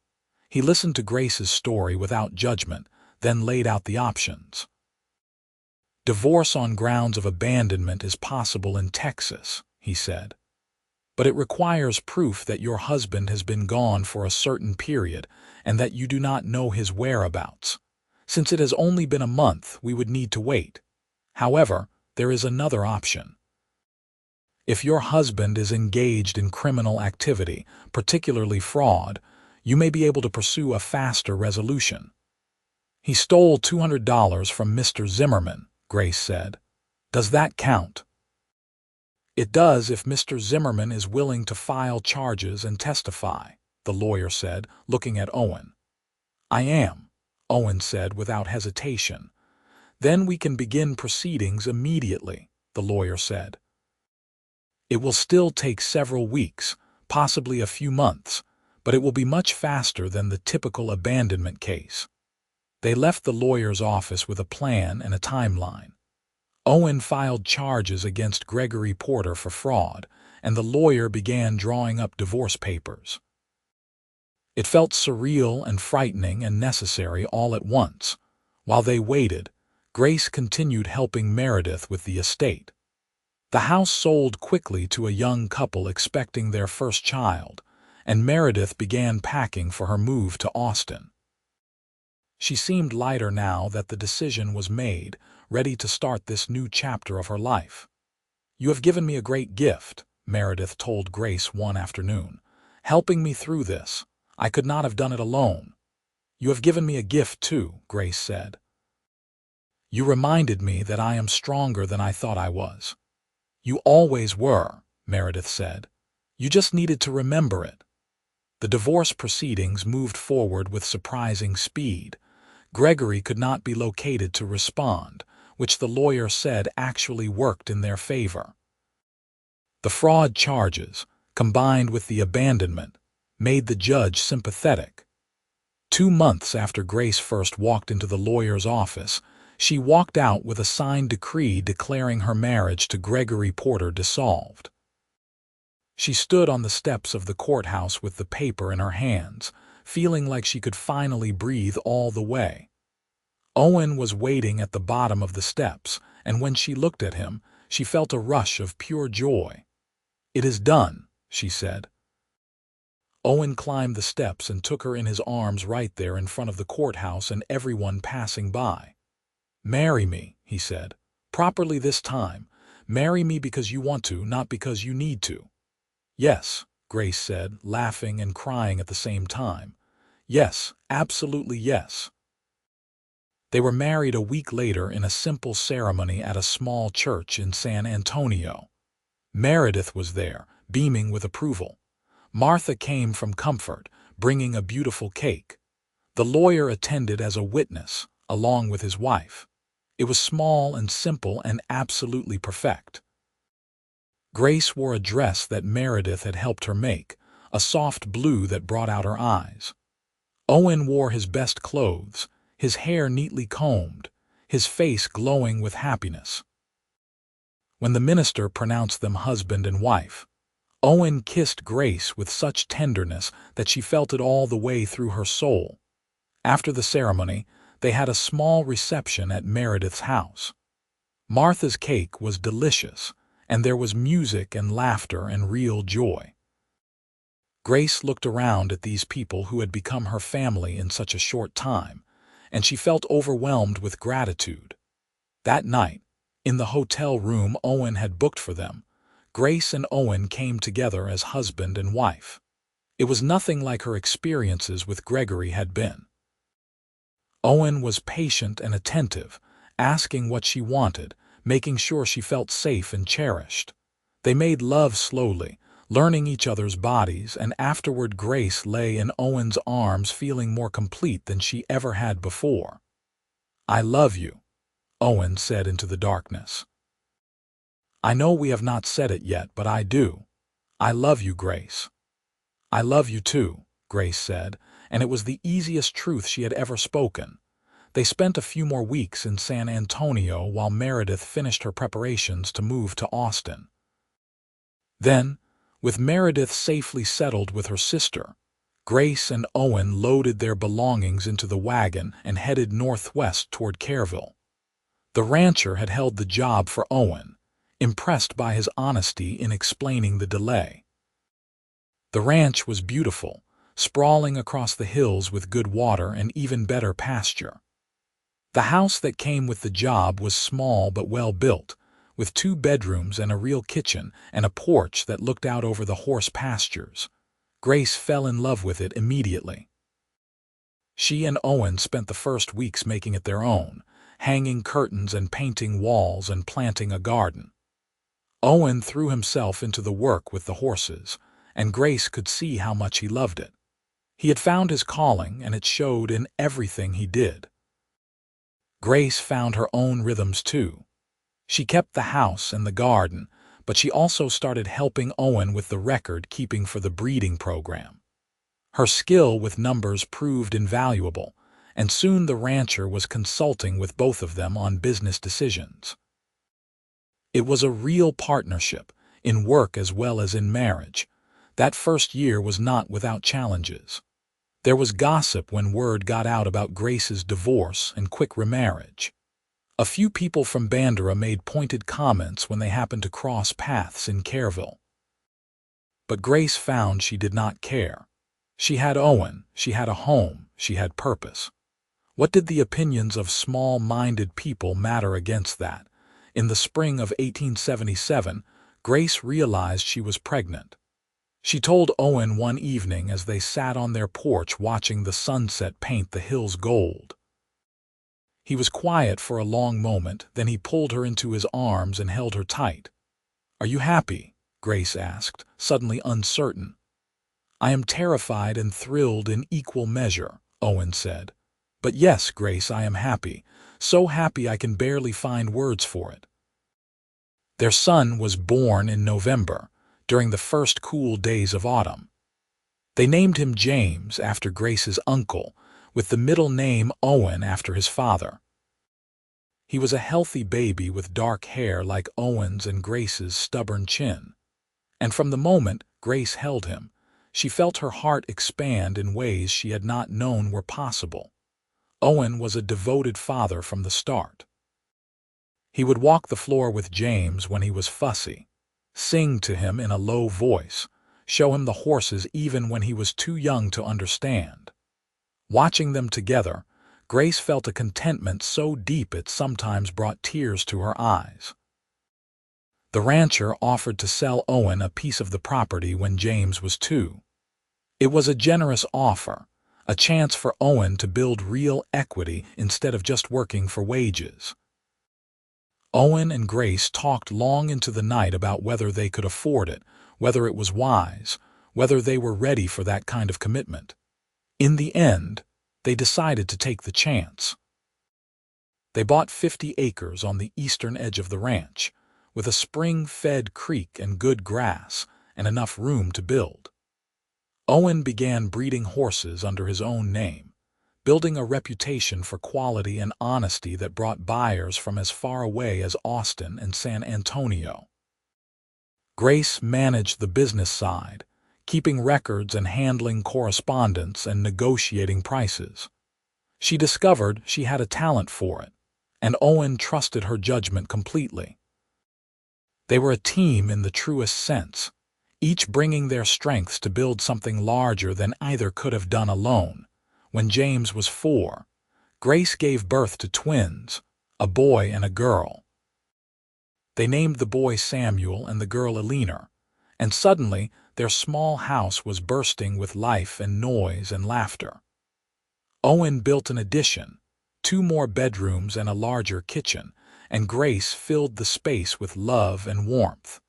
He listened to Grace's story without judgment, then laid out the options. "Divorce on grounds of abandonment is possible in Texas," he said. "But it requires proof that your husband has been gone for a certain period and that you do not know his whereabouts. Since it has only been a month, we would need to wait. However, there is another option. If your husband is engaged in criminal activity, particularly fraud, you may be able to pursue a faster resolution." "He stole $200 from Mr. Zimmerman," Grace said. "Does that count?" "It does if Mr. Zimmerman is willing to file charges and testify," the lawyer said, looking at Owen. "I am," Owen said without hesitation. "Then we can begin proceedings immediately," the lawyer said. "It will still take several weeks, possibly a few months, but it will be much faster than the typical abandonment case." They left the lawyer's office with a plan and a timeline. Owen filed charges against Gregory Porter for fraud, and the lawyer began drawing up divorce papers. It felt surreal and frightening and necessary all at once. While they waited, Grace continued helping Meredith with the estate. The house sold quickly to a young couple expecting their first child, and Meredith began packing for her move to Austin. She seemed lighter now that the decision was made, ready to start this new chapter of her life. "You have given me a great gift," Meredith told Grace one afternoon. "Helping me through this. I could not have done it alone." "You have given me a gift too," Grace said. "You reminded me that I am stronger than I thought I was." "You always were," Meredith said. "You just needed to remember it." The divorce proceedings moved forward with surprising speed. Gregory could not be located to respond, which the lawyer said actually worked in their favor. The fraud charges, combined with the abandonment, made the judge sympathetic. 2 months after Grace first walked into the lawyer's office, she walked out with a signed decree declaring her marriage to Gregory Porter dissolved. She stood on the steps of the courthouse with the paper in her hands, feeling like she could finally breathe all the way. Owen was waiting at the bottom of the steps, and when she looked at him, she felt a rush of pure joy. "It is done," she said. Owen climbed the steps and took her in his arms right there in front of the courthouse and everyone passing by. "Marry me," he said. "Properly this time. Marry me because you want to, not because you need to." "Yes," Grace said, laughing and crying at the same time. "Yes, absolutely yes." They were married a week later in a simple ceremony at a small church in San Antonio. Meredith was there, beaming with approval. Martha came from Comfort, bringing a beautiful cake. The lawyer attended as a witness, along with his wife. It was small and simple and absolutely perfect. Grace wore a dress that Meredith had helped her make, a soft blue that brought out her eyes. Owen wore his best clothes, his hair neatly combed, his face glowing with happiness. When the minister pronounced them husband and wife, Owen kissed Grace with such tenderness that she felt it all the way through her soul. After the ceremony, they had a small reception at Meredith's house. Martha's cake was delicious, and there was music and laughter and real joy. Grace looked around at these people who had become her family in such a short time, and she felt overwhelmed with gratitude. That night, in the hotel room Owen had booked for them, Grace and Owen came together as husband and wife. It was nothing like her experiences with Gregory had been. Owen was patient and attentive, asking what she wanted, making sure she felt safe and cherished. They made love slowly, learning each other's bodies, and afterward Grace lay in Owen's arms feeling more complete than she ever had before. "I love you," Owen said into the darkness. "I know we have not said it yet, but I do. I love you, Grace." "I love you too," Grace said, and it was the easiest truth she had ever spoken. They spent a few more weeks in San Antonio while Meredith finished her preparations to move to Austin. Then, with Meredith safely settled with her sister, Grace and Owen loaded their belongings into the wagon and headed northwest toward Kerrville. The rancher had held the job for Owen, impressed by his honesty in explaining the delay. The ranch was beautiful, sprawling across the hills with good water and even better pasture. The house that came with the job was small but well built, with 2 bedrooms and a real kitchen and a porch that looked out over the horse pastures. Grace fell in love with it immediately. She and Owen spent the first weeks making it their own, hanging curtains and painting walls and planting a garden. Owen threw himself into the work with the horses, and Grace could see how much he loved it. He had found his calling, and it showed in everything he did. Grace found her own rhythms too. She kept the house and the garden, but she also started helping Owen with the record-keeping for the breeding program. Her skill with numbers proved invaluable, and soon the rancher was consulting with both of them on business decisions. It was a real partnership, in work as well as in marriage. That first year was not without challenges. There was gossip when word got out about Grace's divorce and quick remarriage. A few people from Bandera made pointed comments when they happened to cross paths in Kerrville. But Grace found she did not care. She had Owen, she had a home, she had purpose. What did the opinions of small-minded people matter against that? In the spring of 1877, Grace realized she was pregnant. She told Owen one evening as they sat on their porch watching the sunset paint the hills gold. He was quiet for a long moment, then he pulled her into his arms and held her tight. "Are you happy?" Grace asked, suddenly uncertain. "I am terrified and thrilled in equal measure," Owen said. "But yes, Grace, I am happy. So happy I can barely find words for it." Their son was born in November, during the first cool days of autumn. They named him James after Grace's uncle, with the middle name Owen after his father. He was a healthy baby with dark hair like Owen's and Grace's stubborn chin. And from the moment Grace held him, she felt her heart expand in ways she had not known were possible. Owen was a devoted father from the start. He would walk the floor with James when he was fussy, sing to him in a low voice, show him the horses even when he was too young to understand. Watching them together, Grace felt a contentment so deep it sometimes brought tears to her eyes. The rancher offered to sell Owen a piece of the property when James was 2. It was a generous offer, a chance for Owen to build real equity instead of just working for wages. Owen and Grace talked long into the night about whether they could afford it, whether it was wise, whether they were ready for that kind of commitment. In the end, they decided to take the chance. They bought 50 acres on the eastern edge of the ranch, with a spring-fed creek and good grass and enough room to build. Owen began breeding horses under his own name, building a reputation for quality and honesty that brought buyers from as far away as Austin and San Antonio. Grace managed the business side, keeping records and handling correspondence and negotiating prices. She discovered she had a talent for it, and Owen trusted her judgment completely. They were a team in the truest sense, each bringing their strengths to build something larger than either could have done alone. When James was 4, Grace gave birth to twins, a boy and a girl. They named the boy Samuel and the girl Eleanor, and suddenly their small house was bursting with life and noise and laughter. Owen built an addition, 2 more bedrooms and a larger kitchen, and Grace filled the space with love and warmth.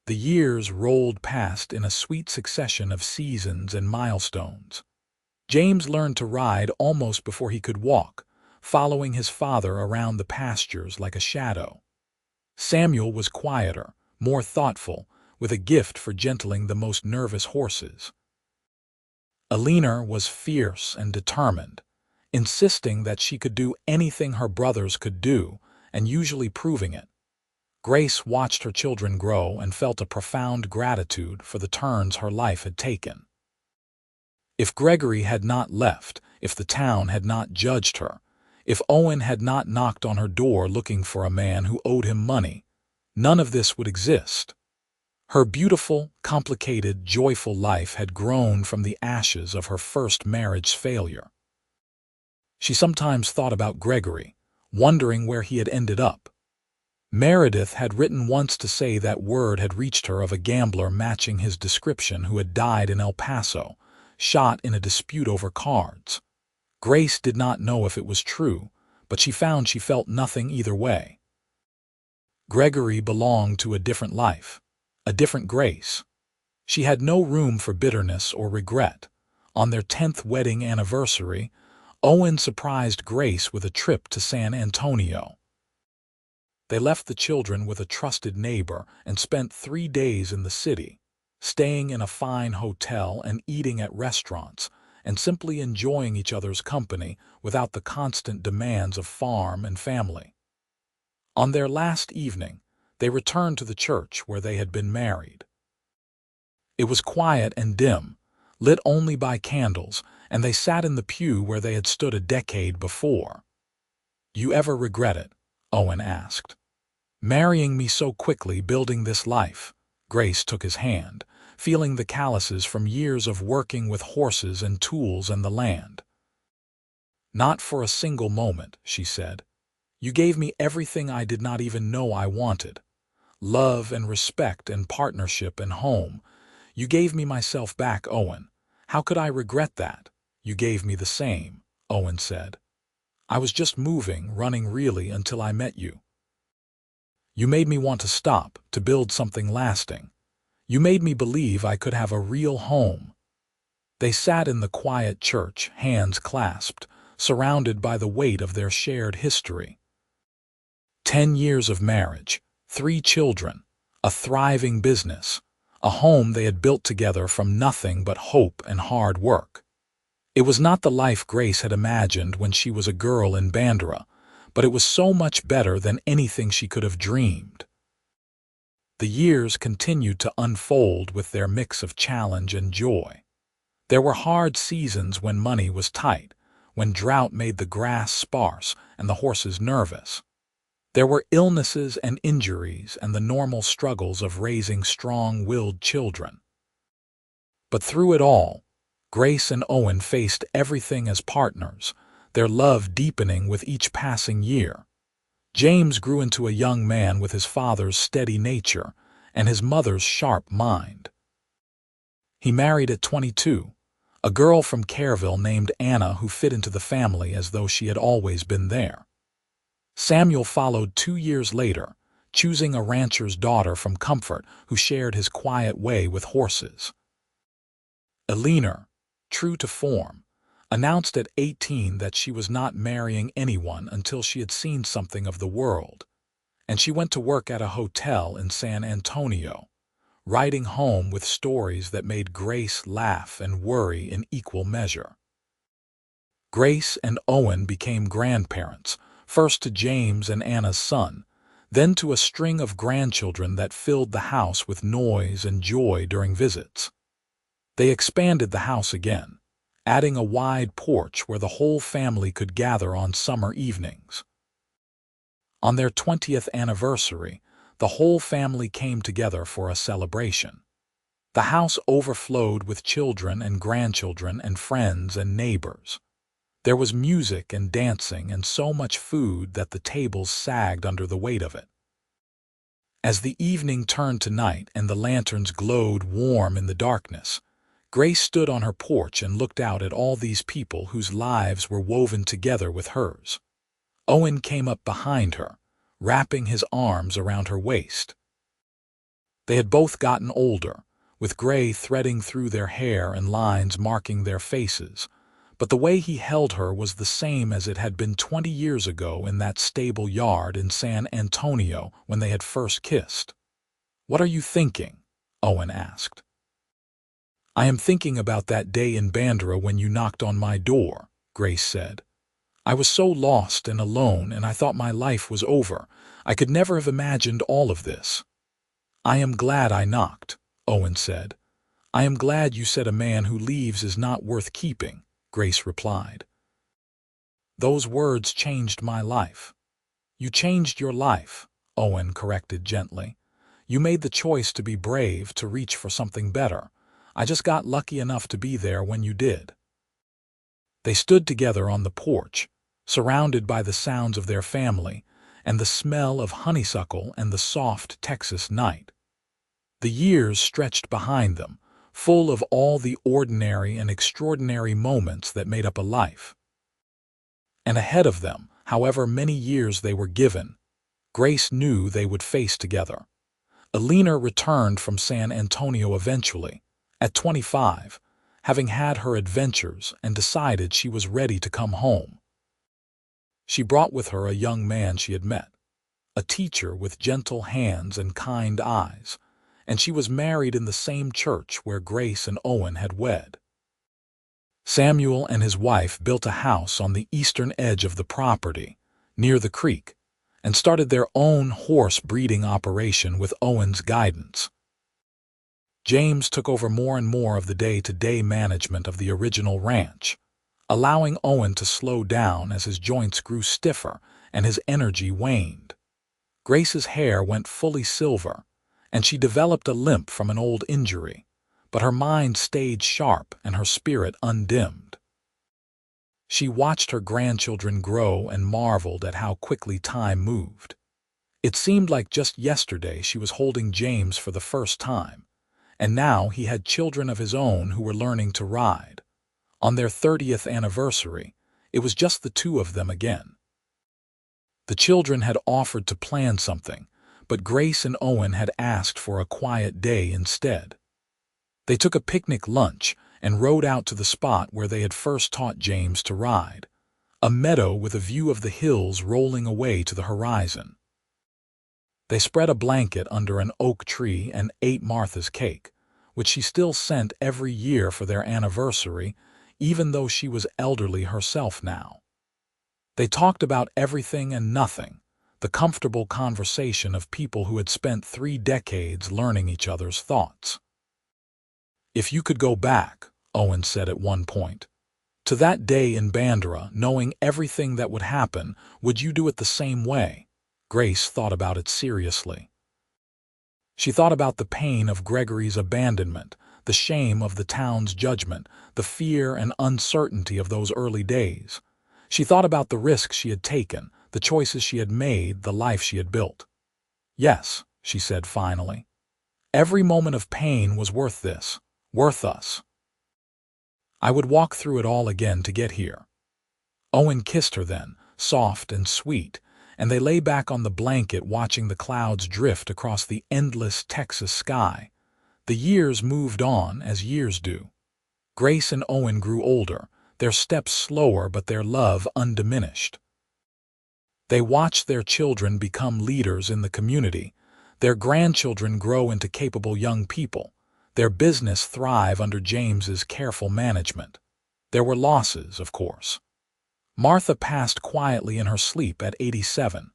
The years rolled past in a sweet succession of seasons and milestones. James learned to ride almost before he could walk, following his father around the pastures like a shadow. Samuel was quieter, more thoughtful, with a gift for gentling the most nervous horses. Eleanor was fierce and determined, insisting that she could do anything her brothers could do, and usually proving it. Grace watched her children grow and felt a profound gratitude for the turns her life had taken. If Gregory had not left, if the town had not judged her, if Owen had not knocked on her door looking for a man who owed him money, none of this would exist. Her beautiful, complicated, joyful life had grown from the ashes of her first marriage's failure. She sometimes thought about Gregory, wondering where he had ended up. Meredith had written once to say that word had reached her of a gambler matching his description who had died in El Paso, shot in a dispute over cards. Grace did not know if it was true, but she found she felt nothing either way. Gregory belonged to a different life, a different Grace. She had no room for bitterness or regret. On their 10th wedding anniversary, Owen surprised Grace with a trip to San Antonio. They left the children with a trusted neighbor and spent 3 days in the city, staying in a fine hotel and eating at restaurants, and simply enjoying each other's company without the constant demands of farm and family. On their last evening, they returned to the church where they had been married. It was quiet and dim, lit only by candles, and they sat in the pew where they had stood a decade before. "You ever regret it?" Owen asked. "Marrying me so quickly, building this life." Grace took his hand, feeling the calluses from years of working with horses and tools and the land. "Not for a single moment," she said. "You gave me everything I did not even know I wanted. Love and respect and partnership and home. You gave me myself back, Owen. How could I regret that?" "You gave me the same," Owen said. "I was just moving, running really, until I met you. You made me want to stop, to build something lasting. You made me believe I could have a real home." They sat in the quiet church, hands clasped, surrounded by the weight of their shared history. 10 years of marriage, 3 children, a thriving business. a home they had built together from nothing but hope and hard work. It was not the life Grace had imagined when she was a girl in Bandera, but it was so much better than anything she could have dreamed. The years continued to unfold with their mix of challenge and joy. There were hard seasons when money was tight, when drought made the grass sparse and the horses nervous. There were illnesses and injuries and the normal struggles of raising strong-willed children. But through it all, Grace and Owen faced everything as partners, their love deepening with each passing year. James grew into a young man with his father's steady nature and his mother's sharp mind. He married at 22, a girl from Careville named Anna who fit into the family as though she had always been there. Samuel followed 2 years later, choosing a rancher's daughter from Comfort who shared his quiet way with horses. Eleanor, true to form, announced at 18 that she was not marrying anyone until she had seen something of the world, and she went to work at a hotel in San Antonio, writing home with stories that made Grace laugh and worry in equal measure. Grace and Owen became grandparents, first to James and Anna's son, then to a string of grandchildren that filled the house with noise and joy during visits. They expanded the house again, adding a wide porch where the whole family could gather on summer evenings. On their 20th anniversary, the whole family came together for a celebration. The house overflowed with children and grandchildren and friends and neighbors. There was music and dancing and so much food that the tables sagged under the weight of it. As the evening turned to night and the lanterns glowed warm in the darkness, Grace stood on her porch and looked out at all these people whose lives were woven together with hers. Owen came up behind her, wrapping his arms around her waist. They had both gotten older, with gray threading through their hair and lines marking their faces, but the way he held her was the same as it had been 20 years ago in that stable yard in San Antonio when they had first kissed. "What are you thinking?" Owen asked. "I am thinking about that day in Bandera when you knocked on my door," Grace said. "I was so lost and alone, and I thought my life was over. I could never have imagined all of this." "I am glad I knocked," Owen said. "I am glad you said a man who leaves is not worth keeping," Grace replied. "Those words changed my life." "You changed your life," Owen corrected gently. "You made the choice to be brave, to reach for something better. I just got lucky enough to be there when you did." They stood together on the porch, surrounded by the sounds of their family and the smell of honeysuckle and the soft Texas night. The years stretched behind them, full of all the ordinary and extraordinary moments that made up a life. And ahead of them, however many years they were given, Grace knew they would face together. Eleanor returned from San Antonio eventually, at 25, having had her adventures and decided she was ready to come home. She brought with her a young man she had met, a teacher with gentle hands and kind eyes, and she was married in the same church where Grace and Owen had wed. Samuel and his wife built a house on the eastern edge of the property, near the creek, and started their own horse breeding operation with Owen's guidance. James took over more and more of the day-to-day management of the original ranch, allowing Owen to slow down as his joints grew stiffer and his energy waned. Grace's hair went fully silver, and she developed a limp from an old injury, but her mind stayed sharp and her spirit undimmed. She watched her grandchildren grow and marveled at how quickly time moved. It seemed like just yesterday she was holding James for the first time, and now he had children of his own who were learning to ride. On their 30th anniversary, it was just the two of them again. The children had offered to plan something, but Grace and Owen had asked for a quiet day instead. They took a picnic lunch and rode out to the spot where they had first taught James to ride, a meadow with a view of the hills rolling away to the horizon. They spread a blanket under an oak tree and ate Martha's cake, which she still sent every year for their anniversary, even though she was elderly herself now. They talked about everything and nothing, the comfortable conversation of people who had spent 3 decades learning each other's thoughts. "If you could go back," Owen said at one point, "to that day in Bandera, knowing everything that would happen, would you do it the same way?" Grace thought about it seriously. She thought about the pain of Gregory's abandonment, the shame of the town's judgment, the fear and uncertainty of those early days. She thought about the risks she had taken, the choices she had made, the life she had built. "Yes," she said finally. "Every moment of pain was worth this, worth us. I would walk through it all again to get here." Owen kissed her then, soft and sweet, and they lay back on the blanket watching the clouds drift across the endless Texas sky. The years moved on as years do. Grace and Owen grew older, their steps slower but their love undiminished. They watched their children become leaders in the community, their grandchildren grow into capable young people, their business thrive under James's careful management. There were losses, of course. Martha passed quietly in her sleep at 87.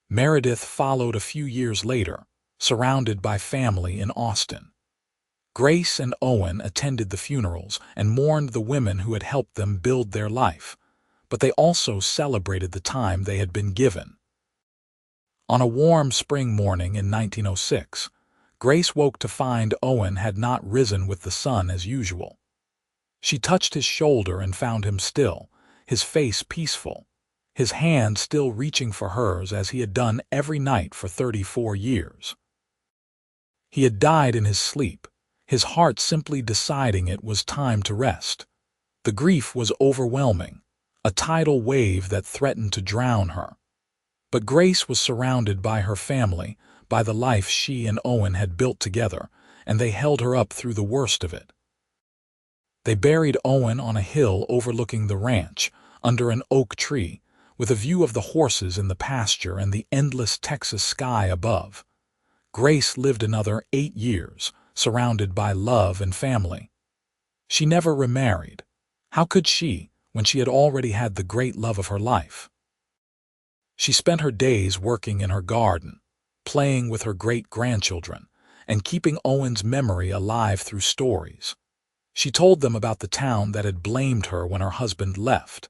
Meredith followed a few years later, surrounded by family in Austin. Grace and Owen attended the funerals and mourned the women who had helped them build their life, but they also celebrated the time they had been given. On a warm spring morning in 1906, Grace woke to find Owen had not risen with the sun as usual. She touched his shoulder and found him still, his face peaceful, his hand still reaching for hers as he had done every night for 34 years. He had died in his sleep, his heart simply deciding it was time to rest. The grief was overwhelming, a tidal wave that threatened to drown her. But Grace was surrounded by her family, by the life she and Owen had built together, and they held her up through the worst of it. They buried Owen on a hill overlooking the ranch, under an oak tree, with a view of the horses in the pasture and the endless Texas sky above. Grace lived another 8 years, surrounded by love and family. She never remarried. How could she, when she had already had the great love of her life? She spent her days working in her garden, playing with her great-grandchildren, and keeping Owen's memory alive through stories. She told them about the town that had blamed her when her husband left,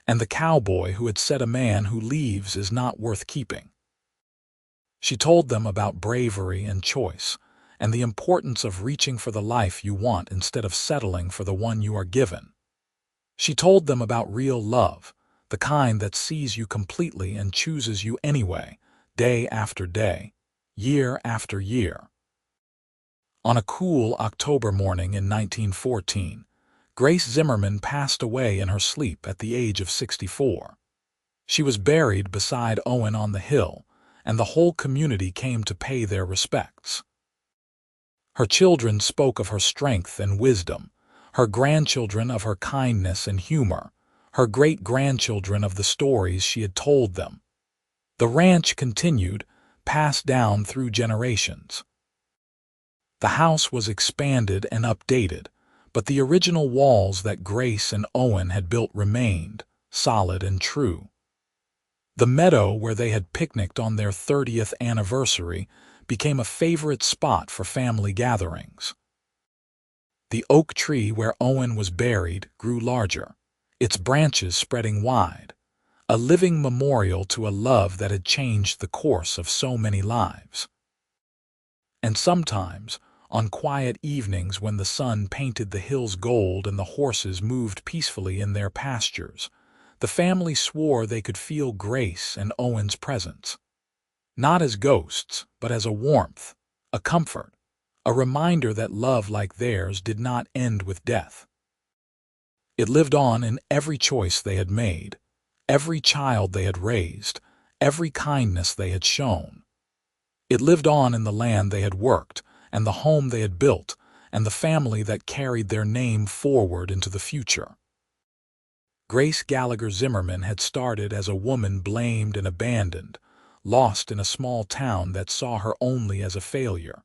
and the cowboy who had said a man who leaves is not worth keeping. She told them about bravery and choice, and the importance of reaching for the life you want instead of settling for the one you are given. She told them about real love, the kind that sees you completely and chooses you anyway, day after day, year after year. On a cool October morning in 1914, Grace Zimmerman passed away in her sleep at the age of 64. She was buried beside Owen on the hill, and the whole community came to pay their respects. Her children spoke of her strength and wisdom, her grandchildren of her kindness and humor, her great-grandchildren of the stories she had told them. The ranch continued, passed down through generations. The house was expanded and updated, but the original walls that Grace and Owen had built remained, solid and true. The meadow where they had picnicked on their 30th anniversary became a favorite spot for family gatherings. The oak tree where Owen was buried grew larger, its branches spreading wide, a living memorial to a love that had changed the course of so many lives. And sometimes, on quiet evenings when the sun painted the hills gold and the horses moved peacefully in their pastures, the family swore they could feel Grace and Owen's presence. Not as ghosts, but as a warmth, a comfort, a reminder that love like theirs did not end with death. It lived on in every choice they had made, every child they had raised, every kindness they had shown. It lived on in the land they had worked, and the home they had built, and the family that carried their name forward into the future. Grace Gallagher Zimmerman had started as a woman blamed and abandoned, lost in a small town that saw her only as a failure.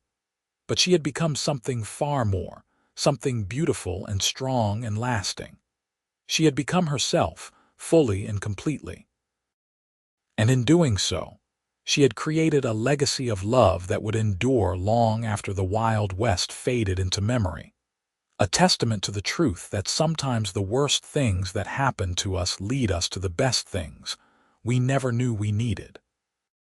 But she had become something far more, something beautiful and strong and lasting. She had become herself, fully and completely. And in doing so, she had created a legacy of love that would endure long after the Wild West faded into memory. A testament to the truth that sometimes the worst things that happen to us lead us to the best things we never knew we needed.